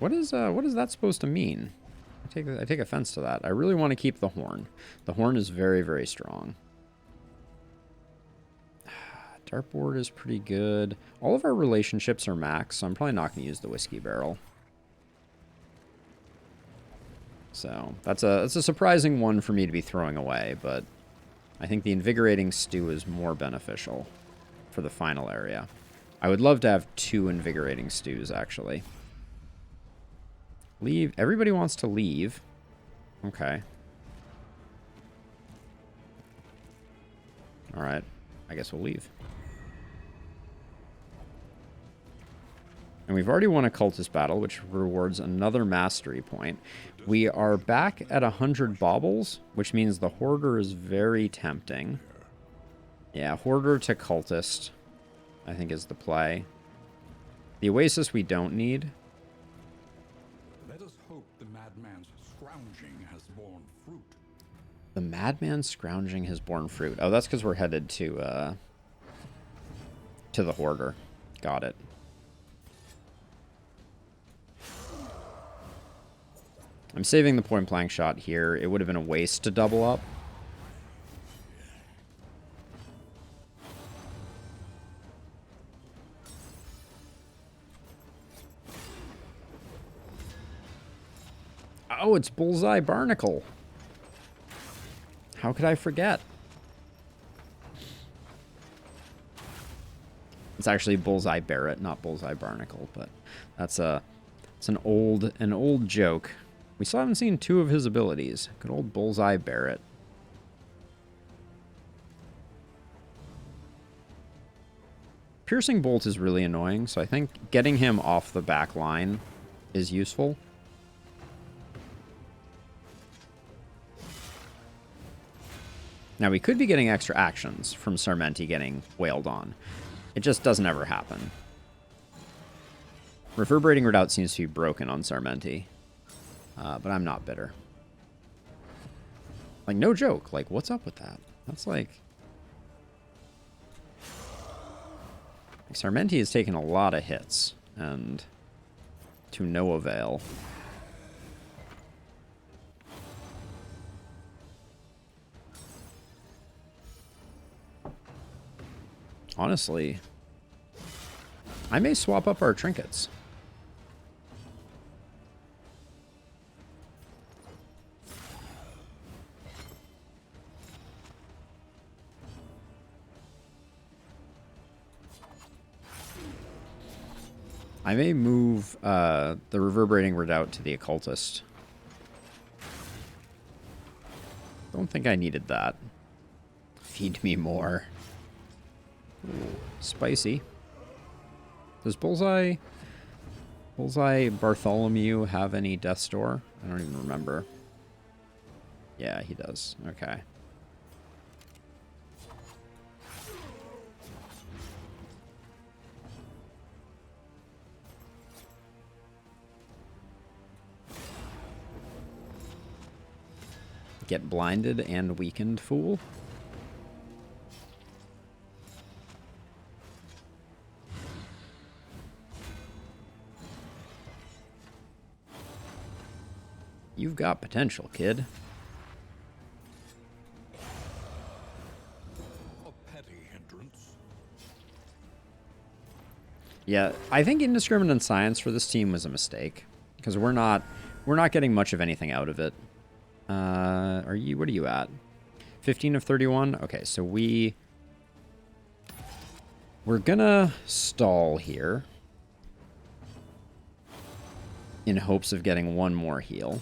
What is that supposed to mean? I take offense to that. I really want to keep the horn. The horn is very, very strong. Dartboard is pretty good. All of our relationships are max, so I'm probably not going to use the whiskey barrel. So that's a surprising one for me to be throwing away, but I think the invigorating stew is more beneficial for the final area. I would love to have 2 invigorating stews, actually. Leave. Everybody wants to leave. Okay. All right. I guess we'll leave. And we've already won a cultist battle, which rewards another mastery point. We are back at 100 baubles, which means the Hoarder is very tempting. Yeah, Hoarder to cultist, I think, is the play. The Oasis we don't need. Let us hope the madman's scrounging has borne fruit. The madman scrounging has borne fruit. Oh, that's because we're headed to the Hoarder. Got it. I'm saving the point blank shot here. It would have been a waste to double up. Oh, it's Bullseye Barnacle. How could I forget? It's actually Bullseye Barret, not Bullseye Barnacle, but it's an old joke. We still haven't seen 2 of his abilities. Good old Bullseye Barret. Piercing Bolt is really annoying, so I think getting him off the back line is useful. Now, we could be getting extra actions from Sarmenti getting wailed on. It just doesn't ever happen. Reverberating Redoubt seems to be broken on Sarmenti. But I'm not bitter. Like, no joke. Like, what's up with that? That's like Sarmenti has taken a lot of hits, and to no avail. Honestly, I may swap up our trinkets. I may move the Reverberating Redoubt to the Occultist. Don't think I needed that. Feed me more. Ooh, spicy. Does Bullseye Bartholomew have any Death's Door? I don't even remember. Yeah, he does. Okay. Get blinded and weakened, fool. You've got potential, kid. A petty hindrance. Yeah, I think Indiscriminate Science for this team was a mistake because we're not getting much of anything out of it. What are you at? 15 of 31? Okay, so we're gonna stall here in hopes of getting one more heal.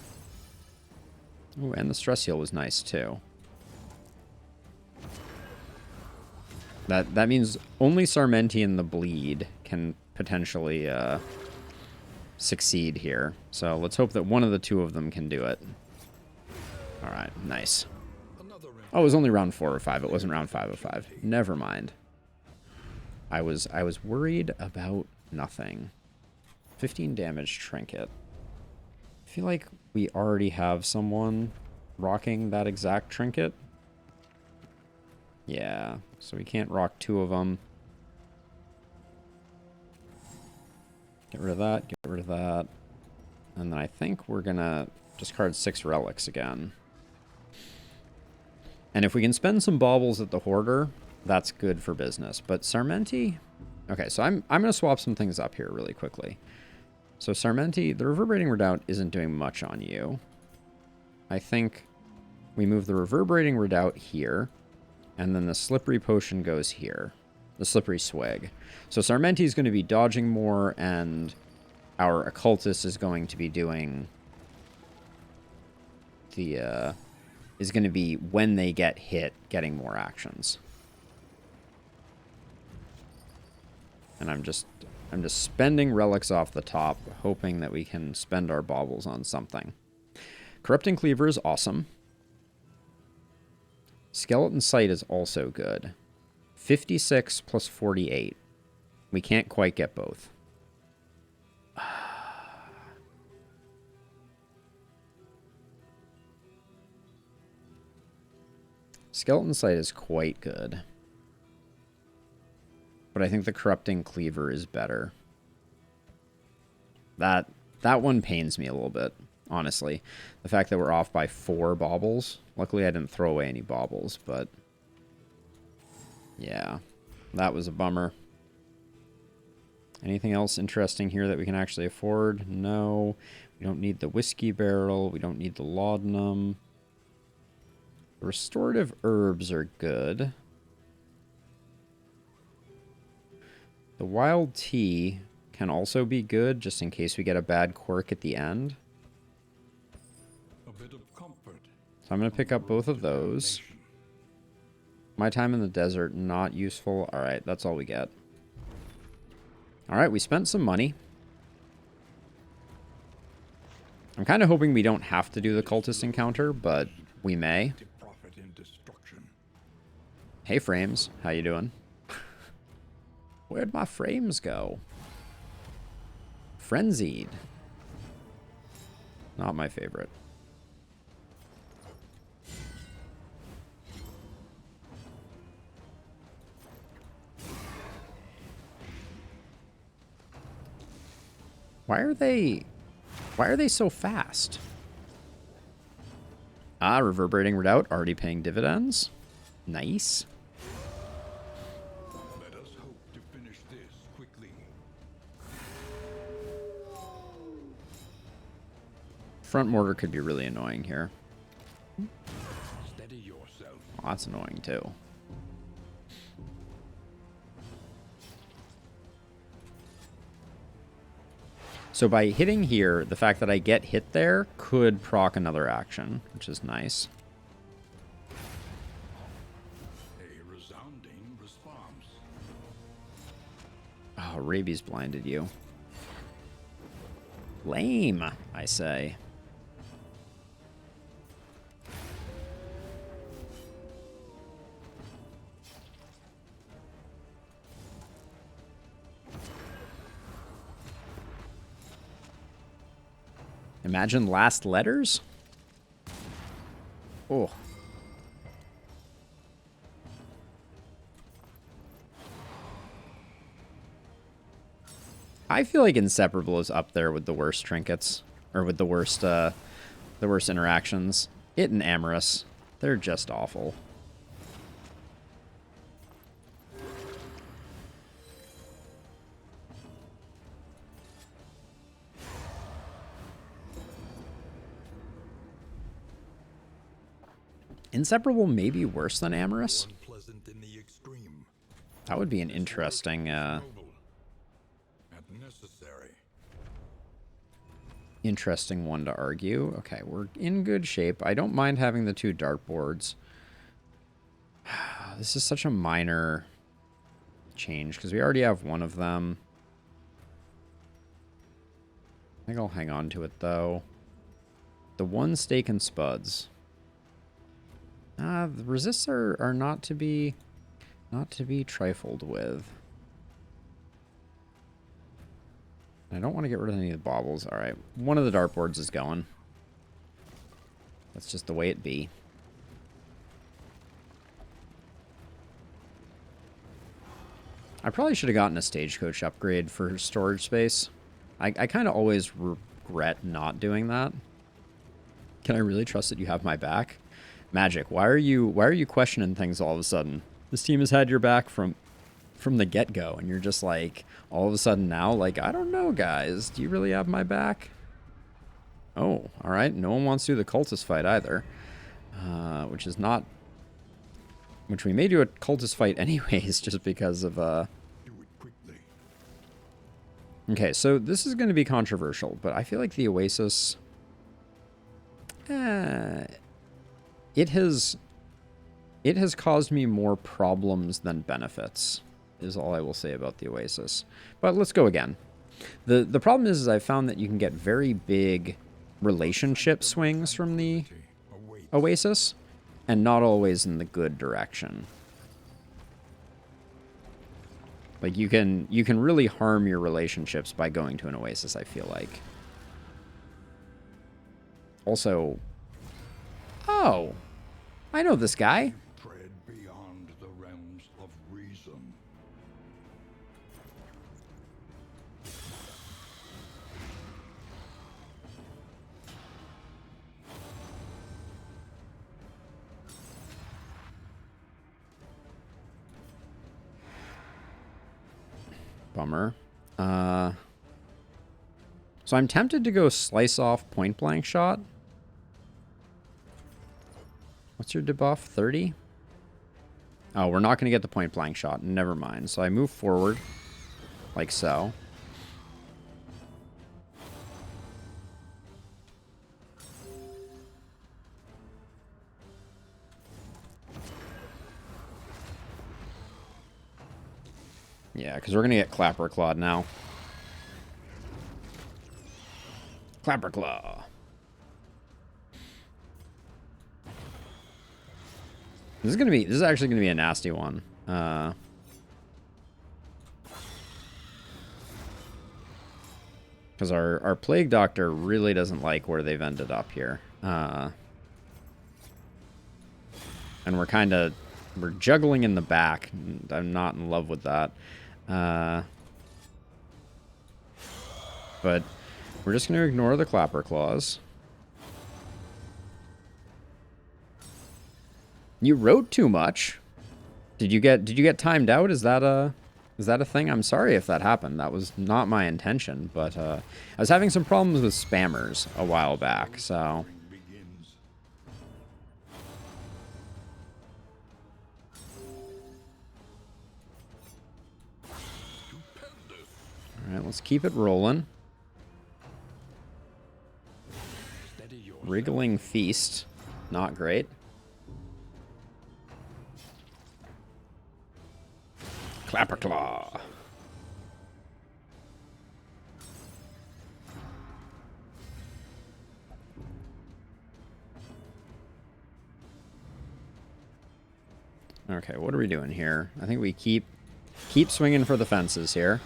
Ooh, and the stress heal was nice too. That means only Sarmenti and the Bleed can potentially succeed here. So let's hope that one of the two of them can do it. All right, nice. Oh, it was only round 4 or 5. It wasn't round 5 of 5. Never mind. I was worried about nothing. 15 damage trinket. I feel like we already have someone rocking that exact trinket. Yeah, so we can't rock 2 of them. Get rid of that, get rid of that. And then I think we're gonna discard 6 relics again. And if we can spend some baubles at the Hoarder, that's good for business. But Sarmenti... Okay, so I'm going to swap some things up here really quickly. So Sarmenti, the Reverberating Redoubt isn't doing much on you. I think we move the Reverberating Redoubt here, and then the Slippery Potion goes here. The Slippery Swig. So Sarmenti is going to be dodging more, and our Occultist is going to be doing the... is going to be, when they get hit, getting more actions. And I'm just spending relics off the top, hoping that we can spend our baubles on something. Corrupting Cleaver is awesome. Skeleton Sight is also good. 56 plus 48. We can't quite get both. Skeleton Sight is quite good. But I think the Corrupting Cleaver is better. That one pains me a little bit, honestly. The fact that we're off by 4 baubles. Luckily I didn't throw away any baubles, but... yeah, that was a bummer. Anything else interesting here that we can actually afford? No. We don't need the Whiskey Barrel. We don't need the Laudanum. Restorative Herbs are good. The Wild Tea can also be good, just in case we get a bad quirk at the end. A bit of comfort. So I'm going to pick up both of those. My Time in the Desert, not useful. Alright, that's all we get. Alright, we spent some money. I'm kind of hoping we don't have to do the Cultist encounter, but we may. Hey, Frames. How you doing? Where'd my frames go? Frenzied. Not my favorite. Why are they so fast? Ah, Reverberating Redoubt already paying dividends. Nice. Let us hope to finish this quickly. Front mortar could be really annoying here. Steady yourself. Oh, that's annoying too. So by hitting here, the fact that I get hit there could proc another action, which is nice. A resounding response. Oh, Rabies blinded you. Lame, I say. Imagine last letters? Oh. I feel like Inseparable is up there with the worst trinkets. Or with the worst interactions. It and Amorous. They're just awful. Inseparable may be worse than Amorous. Unpleasant in the extreme. That would be an interesting, Noble and necessary. interesting one to argue. Okay, we're in good shape. I don't mind having the 2 dartboards. This is such a minor change because we already have one of them. I think I'll hang on to it though. The 1 steak and spuds. The resists are not to be trifled with. I don't want to get rid of any of the baubles. All right, one of the dartboards is going. That's just the way it be. I probably should have gotten a stagecoach upgrade for storage space. I kind of always regret not doing that. Can I really trust that you have my back? Magic, why are you questioning things all of a sudden? This team has had your back from the get-go, and you're just like, all of a sudden now, like, I don't know, guys. Do you really have my back? Oh, all right. No one wants to do the cultist fight either, which is not... Which we may do a cultist fight anyways, just because of... Do it quickly. Okay, so this is going to be controversial, but I feel like the Oasis... It has caused me more problems than benefits, is all I will say about the Oasis. But let's go again. The problem is I found that you can get very big relationship swings from the Oasis, and not always in the good direction. Like you can really harm your relationships by going to an Oasis, I feel like. Also, oh, I know this guy. Tread beyond the realms of reason. Bummer. So I'm tempted to go slice off point blank shot. What's your debuff? 30? Oh, we're not going to get the point blank shot. Never mind. So I move forward like so. Yeah, because we're going to get Clapper Clawed now. Clapper Claw. This is actually gonna be a nasty one. Because our Plague Doctor really doesn't like where they've ended up here. And we're juggling in the back. I'm not in love with that. But we're just gonna ignore the Clapper Claws. You wrote too much. Did you get timed out? Is that a thing? I'm sorry if that happened. That was not my intention, but I was having some problems with spammers a while back, so Begins. all right, let's keep it rolling. Wriggling Feast. Not great. Clapperclaw. Okay, what are we doing here? I think we keep swinging for the fences here.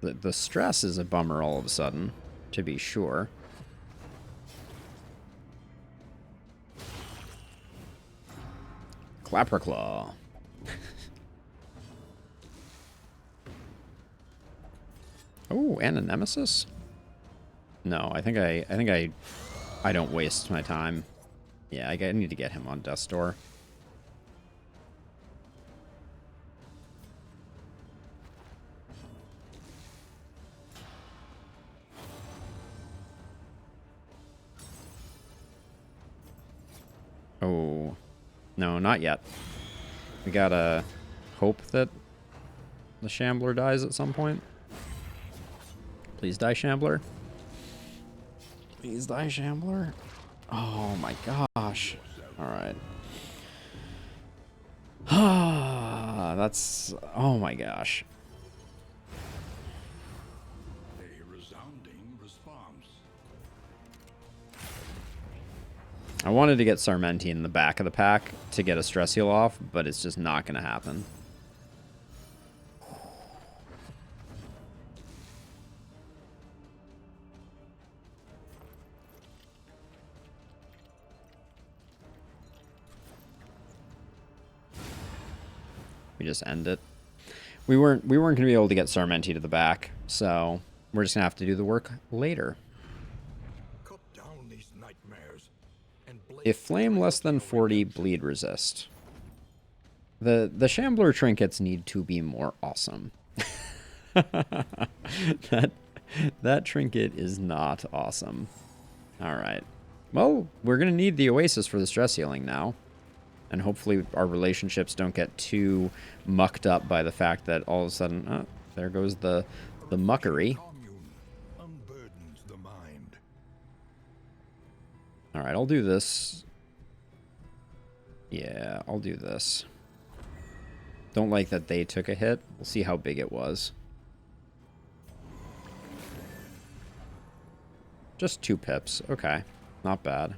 The stress is a bummer all of a sudden, to be sure. Clapperclaw. Oh, and a nemesis? No, I think I don't waste my time. Yeah, I need to get him on Death's Door. Oh, no, not yet. We gotta hope that the Shambler dies at some point. Please die, Shambler. Please die, Shambler. Oh my gosh. Alright. That's... oh my gosh. A resounding response. I wanted to get Sarmenti in the back of the pack to get a stress heal off, but it's just not going to happen. We just end it. We weren't going to be able to get Sarmenti to the back, so we're just going to have to do the work later. Cut down these nightmares and If flame less than 40, bleed resist. The Shambler trinkets need to be more awesome. that trinket is not awesome. All right. Well, we're going to need the Oasis for the stress healing now. And hopefully our relationships don't get too mucked up by the fact that all of a sudden, oh, there goes the muckery. unburdens the mind. All right, I'll do this. Yeah, I'll do this. Don't like that they took a hit. We'll see how big it was. Just 2 pips. Okay, not bad.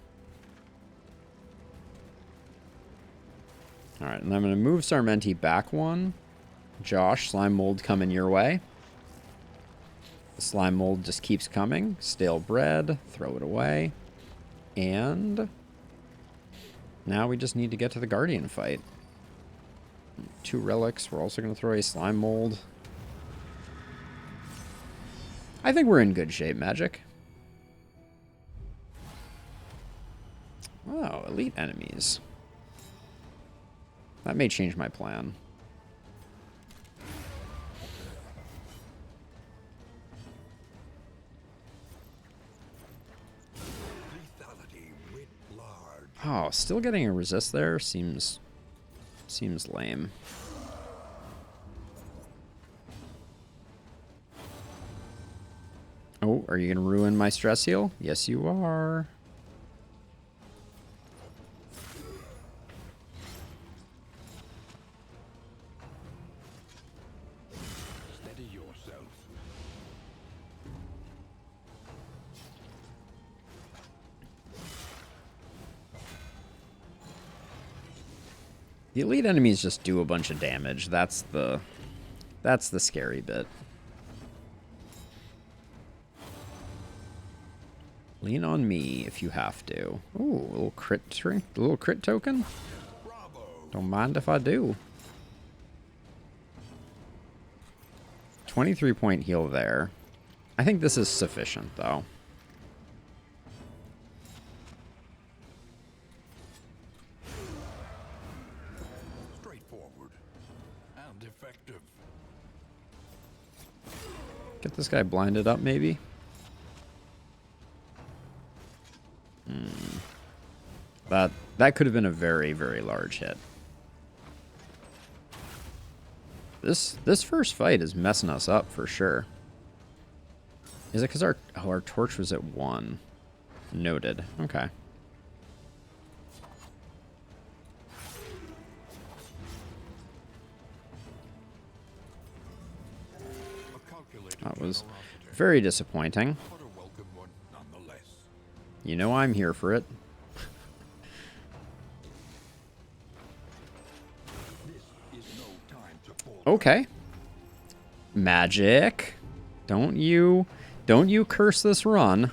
All right, and I'm going to move Sarmenti back 1. Josh, Slime Mold coming your way. The Slime Mold just keeps coming. Stale bread, throw it away. And now we just need to get to the Guardian fight. 2 relics. We're also going to throw a Slime Mold. I think we're in good shape, Magic. Oh, elite enemies. That may change my plan. Lethality writ large. Oh, still getting a resist there seems lame. Oh, are you going to ruin my stress heal? Yes, you are. Steady yourself. The elite enemies just do a bunch of damage. That's the scary bit. Lean on me if you have to. Ooh, a little crit token? Bravo. Don't mind if I do. 23-point heal there. I think this is sufficient, though. Straightforward and effective. Get this guy blinded up, maybe? That could have been a very, very large hit. This first fight is messing us up for sure. Is it because our torch was at 1? Noted. Okay. A calculated That was generosity, very disappointing. but a welcome one nonetheless. You know I'm here for it. This is no time to fall. Okay. Magic. Don't you curse this run.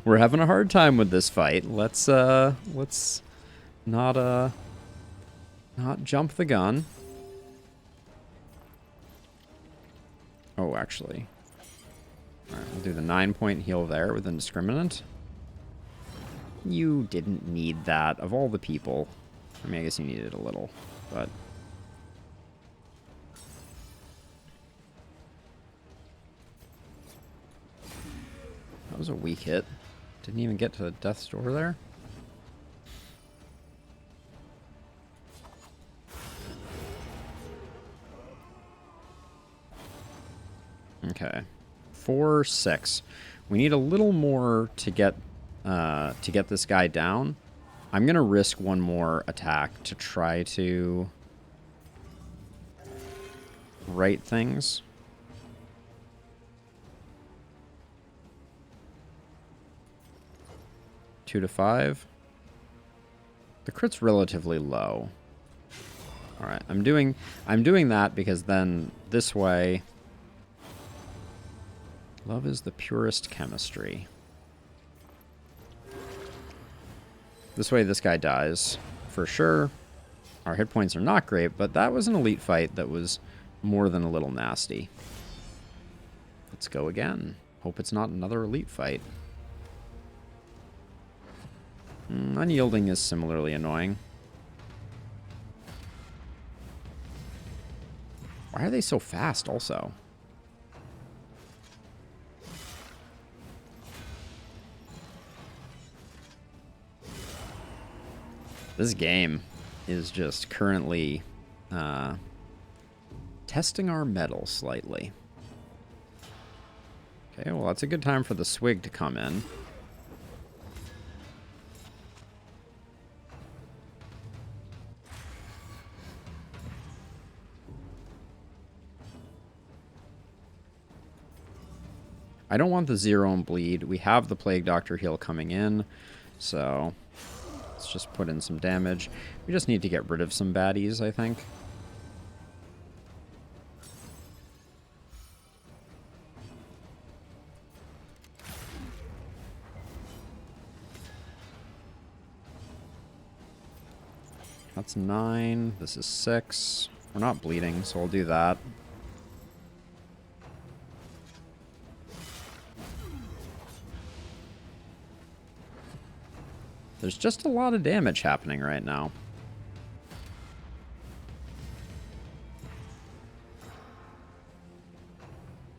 We're having a hard time with this fight. Let's not jump the gun. Oh, actually. All right, we'll do the 9-point heal there with indiscriminate. You didn't need that of all the people. I mean, I guess you needed a little, but that was a weak hit. Didn't even get to death's door there. Okay. 4, 6. We need a little more to get this guy down. I'm gonna risk one more attack to try to right things. Two to 5. The crit's relatively low. All right, I'm doing that because then this way, love is the purest chemistry. This way, this guy dies for sure. Our hit points are not great, but that was an elite fight that was more than a little nasty. Let's go again. Hope it's not another elite fight. Unyielding is similarly annoying. Why are they so fast also? This game is just currently testing our mettle slightly. Okay, well that's a good time for the swig to come in. I don't want the 0 and bleed. We have the Plague Doctor heal coming in, so let's just put in some damage. We just need to get rid of some baddies, I think. That's 9. This is 6. We're not bleeding, so we'll do that. There's just a lot of damage happening right now.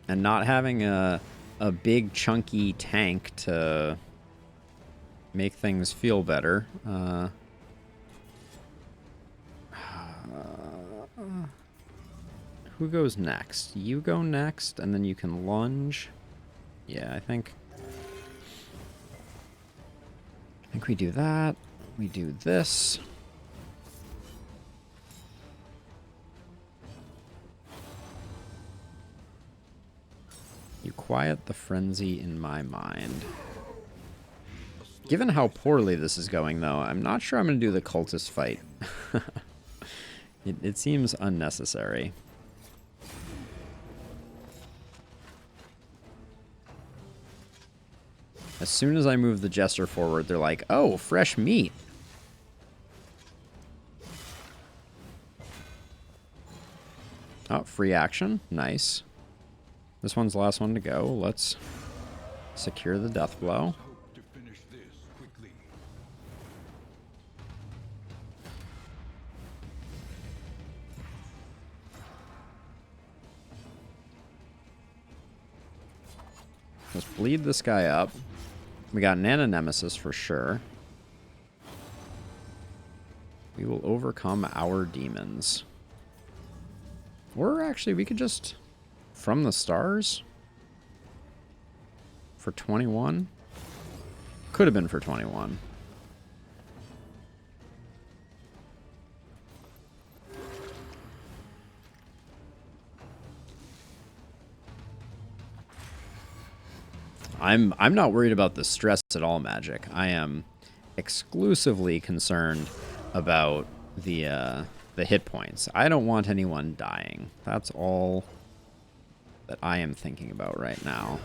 And not having a big chunky tank to make things feel better. Who goes next? You go next, and then you can lunge. Yeah, I think we do that. We do this. You quiet the frenzy in my mind. Given how poorly this is going, though, I'm not sure I'm going to do the cultist fight. It seems unnecessary. As soon as I move the Jester forward, they're like, oh, fresh meat. Oh, free action. Nice. This one's the last one to go. Let's secure the death blow. Hope to finish this quickly. Let's bleed this guy up. We got Nana Nemesis for sure. We will overcome our demons. Or actually, we could just... From the stars? For 21? Could have been for 21. I'm not worried about the stress at all, Magic. I am exclusively concerned about the hit points. I don't want anyone dying. That's all that I am thinking about right now.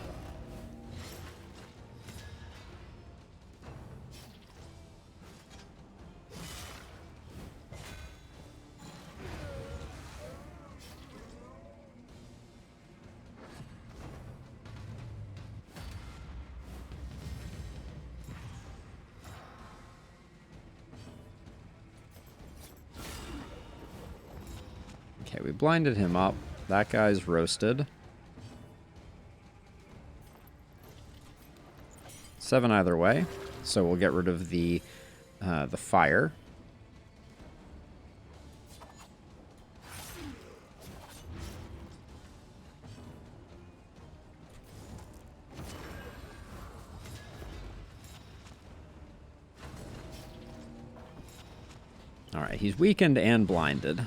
Okay, we blinded him up. That guy's roasted. 7 either way, so we'll get rid of the fire. All right, he's weakened and blinded.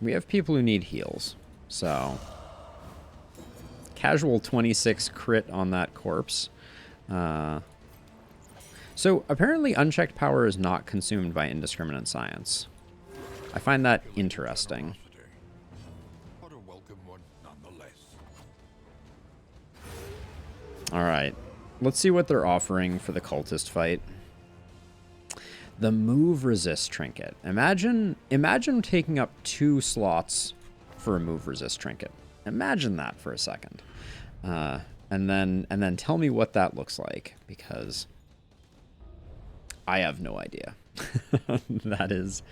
We have people who need heals, so casual 26 crit on that corpse. So apparently unchecked power is not consumed by indiscriminate science. I find that interesting. But a welcome one nonetheless. All right, let's see what they're offering for the cultist fight. The move resist trinket. Imagine taking up 2 slots for a move resist trinket. Imagine that for a second, and then tell me what that looks like, because I have no idea. That is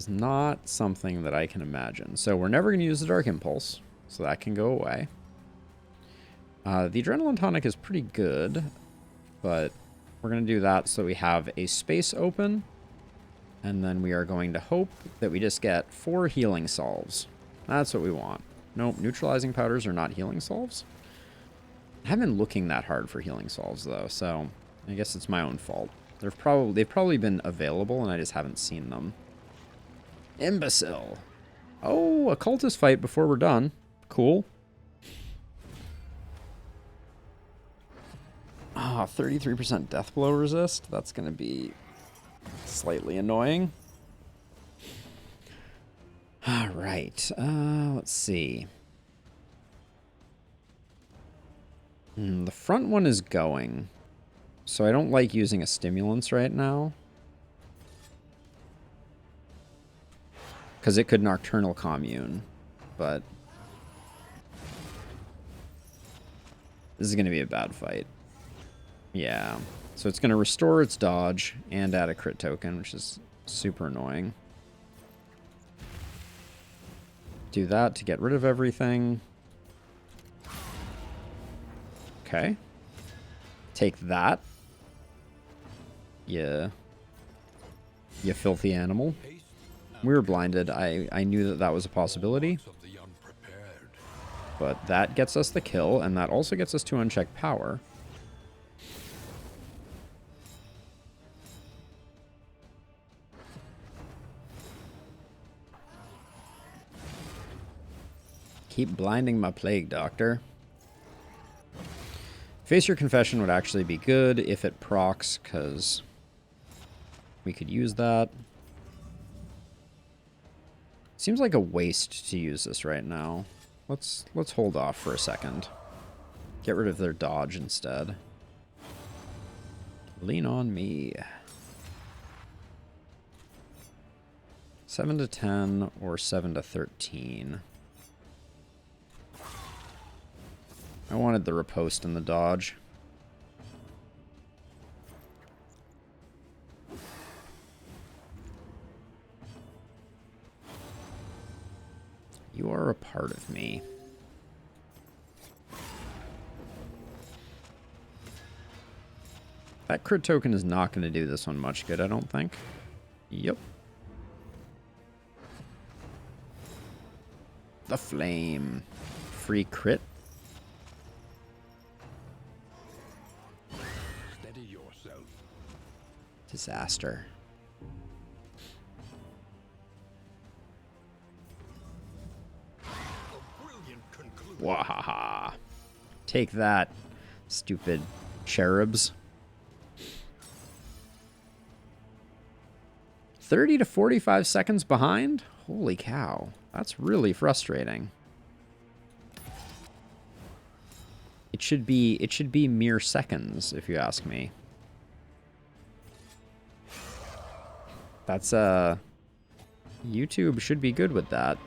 not something that I can imagine. So we're never going to use the Dark Impulse, so that can go away. The Adrenaline Tonic is pretty good, but we're going to do that so we have a space open, and then we are going to hope that we just get 4 healing salves. That's what we want. Nope, neutralizing powders are not healing salves. I haven't been looking that hard for healing salves, though, so I guess it's my own fault. They've probably been available, and I just haven't seen them. Imbecile. Oh, a cultist fight before we're done. Cool. Ah, 33% death blow resist. That's going to be slightly annoying. All right. Let's see. The front one is going, so I don't like using a stimulants right now, because it could Nocturnal Commune, but this is going to be a bad fight. Yeah, so it's going to restore its dodge and add a crit token, which is super annoying. Do that to get rid of everything. Okay. Take that. Yeah. You filthy animal. We were blinded. I knew that that was a possibility. But that gets us the kill, and that also gets us to unchecked power. Keep blinding my plague, Doctor. Face Your Confession would actually be good if it procs, because we could use that. Seems like a waste to use this right now. Let's hold off for a second. Get rid of their dodge instead. Lean on me. 7 to 10 or 7 to 13. I wanted the riposte and the dodge. You are a part of me. That crit token is not going to do this one much good, I don't think. Yep. The flame. Free crit. Steady yourself. Disaster. A brilliant conclusion. Wahaha. Take that, stupid cherubs. 30 to 45 seconds behind? Holy cow. That's really frustrating. It should be mere seconds, if you ask me. That's YouTube should be good with that.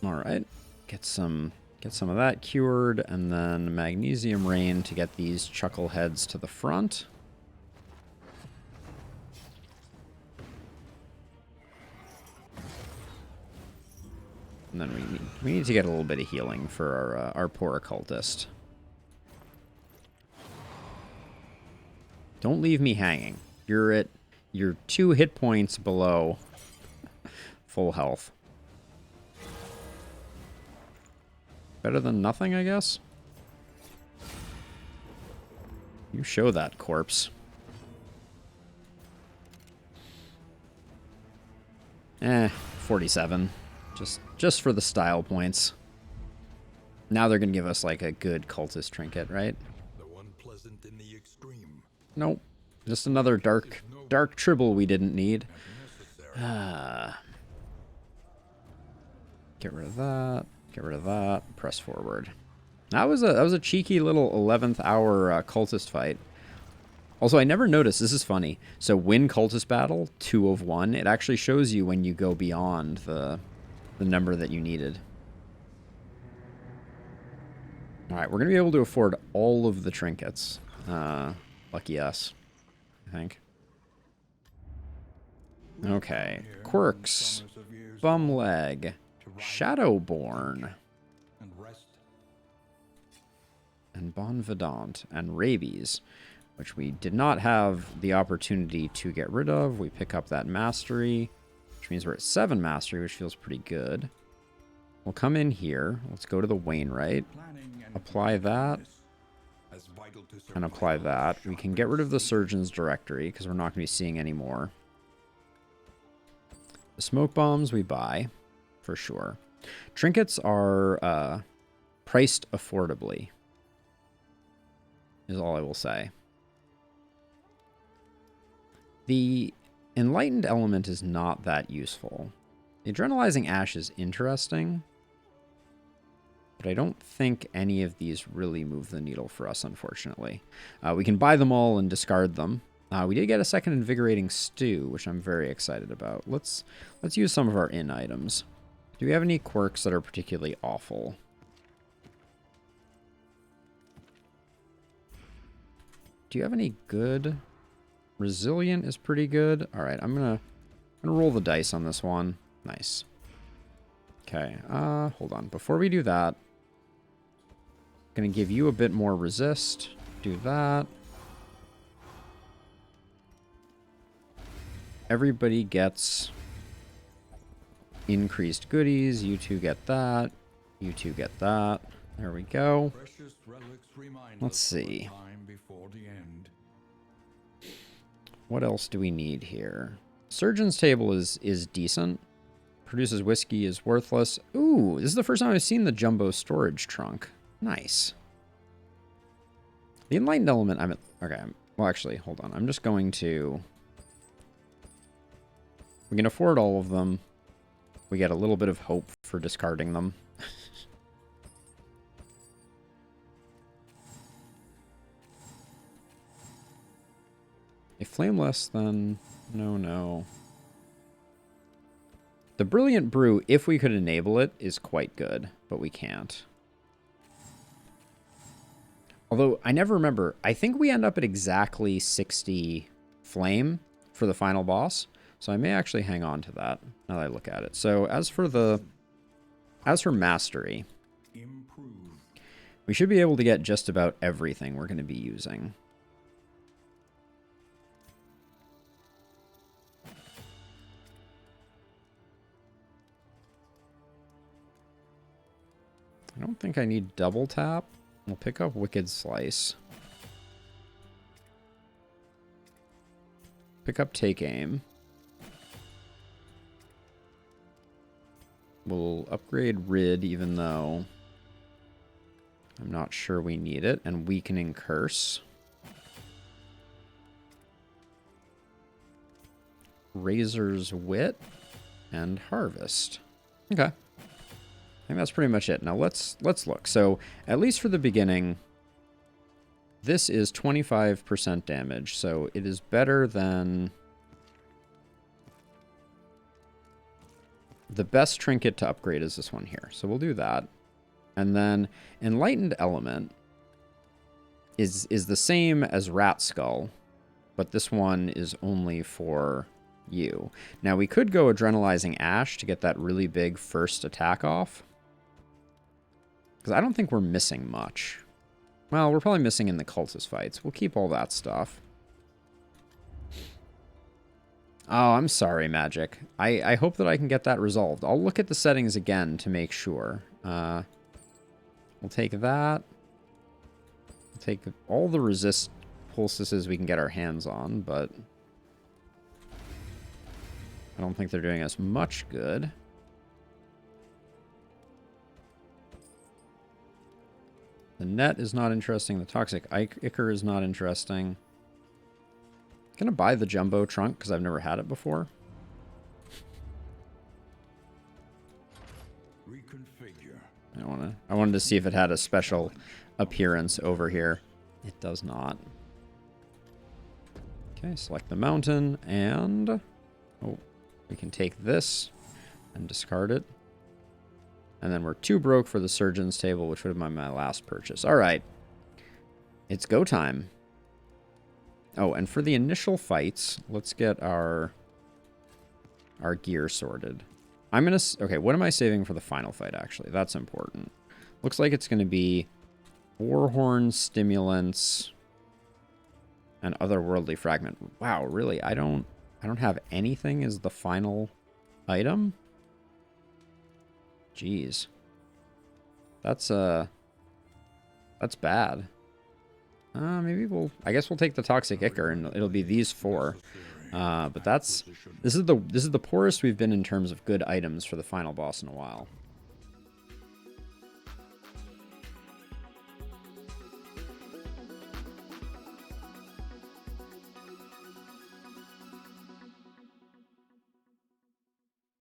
All right. Get some of that cured, and then Magnesium Rain to get these chuckleheads to the front. And then we need to get a little bit of healing for our poor occultist. Don't leave me hanging. You're 2 hit points below full health. Better than nothing, I guess? You show that, corpse. 47. Just for the style points. Now they're gonna give us like a good cultist trinket, right? Though unpleasant in the extreme. Nope. Just another dark tribble we didn't need. Get rid of that. Get rid of that. Press forward. That was a cheeky little 11th hour cultist fight. Also, I never noticed. This is funny. So win cultist battle 2 of 1. It actually shows you when you go beyond the number that you needed. All right, we're gonna be able to afford all of the trinkets. Lucky us, I think. Okay, quirks, bum leg, Shadowborn, And rest. and Bon Vidant, and Rabies, which we did not have the opportunity to get rid of. We pick up that mastery, which means we're at 7 mastery, which feels pretty good. We'll come in here. Let's go to the Wainwright. Planning and Apply that, as vital to and apply that. We can get rid of the Surgeon's Directory, because we're not going to be seeing any more. The smoke bombs we buy, for sure. Trinkets are priced affordably, is all I will say. The Enlightened Element is not that useful. The Adrenalizing Ash is interesting, but I don't think any of these really move the needle for us, unfortunately. We can buy them all and discard them. We did get a second Invigorating Stew, which I'm very excited about. Let's use some of our in items. Do we have any quirks that are particularly awful? Do you have any good? Resilient is pretty good. All right, I'm gonna roll the dice on this one. Nice. Okay, hold on. Before we do that, gonna give you a bit more resist. Do that. Everybody gets increased goodies. You two get that. You two get that. There we go. precious relics remind Let's us of a see. time before the end. What else do we need here? Surgeon's Table is decent. Produces whiskey is worthless. Ooh, this is the first time I've seen the jumbo storage trunk. Nice. The Enlightened Element, okay, well actually, hold on. I'm just going to... We can afford all of them. We get a little bit of hope for discarding them. A flameless, then no. The Brilliant Brew, if we could enable it, is quite good, but we can't. Although, I never remember. I think we end up at exactly 60 flame for the final boss, so I may actually hang on to that now that I look at it. So, as for mastery, Improve. we should be able to get just about everything we're going to be using. don't think I need double tap. We'll pick up Wicked Slice. Pick up Take Aim. We'll upgrade Rid, even though I'm not sure we need it. And Weakening Curse. Razor's Wit. And Harvest. Okay. I think that's pretty much it. Now let's look. So, at least for the beginning, this is 25% damage. So, it is better than... The best trinket to upgrade is this one here. So, we'll do that. And then, Enlightened Element is the same as Rat Skull, but this one is only for you. Now, we could go Adrenalizing Ash to get that really big first attack off. Because I don't think we're missing much. Well, we're probably missing in the cultist fights. We'll keep all that stuff. Oh, I'm sorry, Magic. I hope that I can get that resolved. I'll look at the settings again to make sure. We'll take that. We'll take all the resist poultices we can get our hands on, but I don't think they're doing us much good. The net is not interesting. The toxic ichor is not interesting. Gonna buy the jumbo trunk because I've never had it before. Reconfigure. I wanted to see if it had a special appearance over here. It does not. Okay, select the mountain and oh, we can take this and discard it. And then we're 2 broke for the Surgeon's Table, which would have been my last purchase. All right. It's go time. Oh, and for the initial fights, let's get our gear sorted. I'm going to... Okay, what am I saving for the final fight, actually? That's important. Looks like it's going to be Warhorn, Stimulants, and Otherworldly Fragment. Wow, really? I don't have anything as the final item? Jeez. That's bad. Maybe I guess we'll take the Toxic Ichor and it'll be these 4. But this is the poorest we've been in terms of good items for the final boss in a while.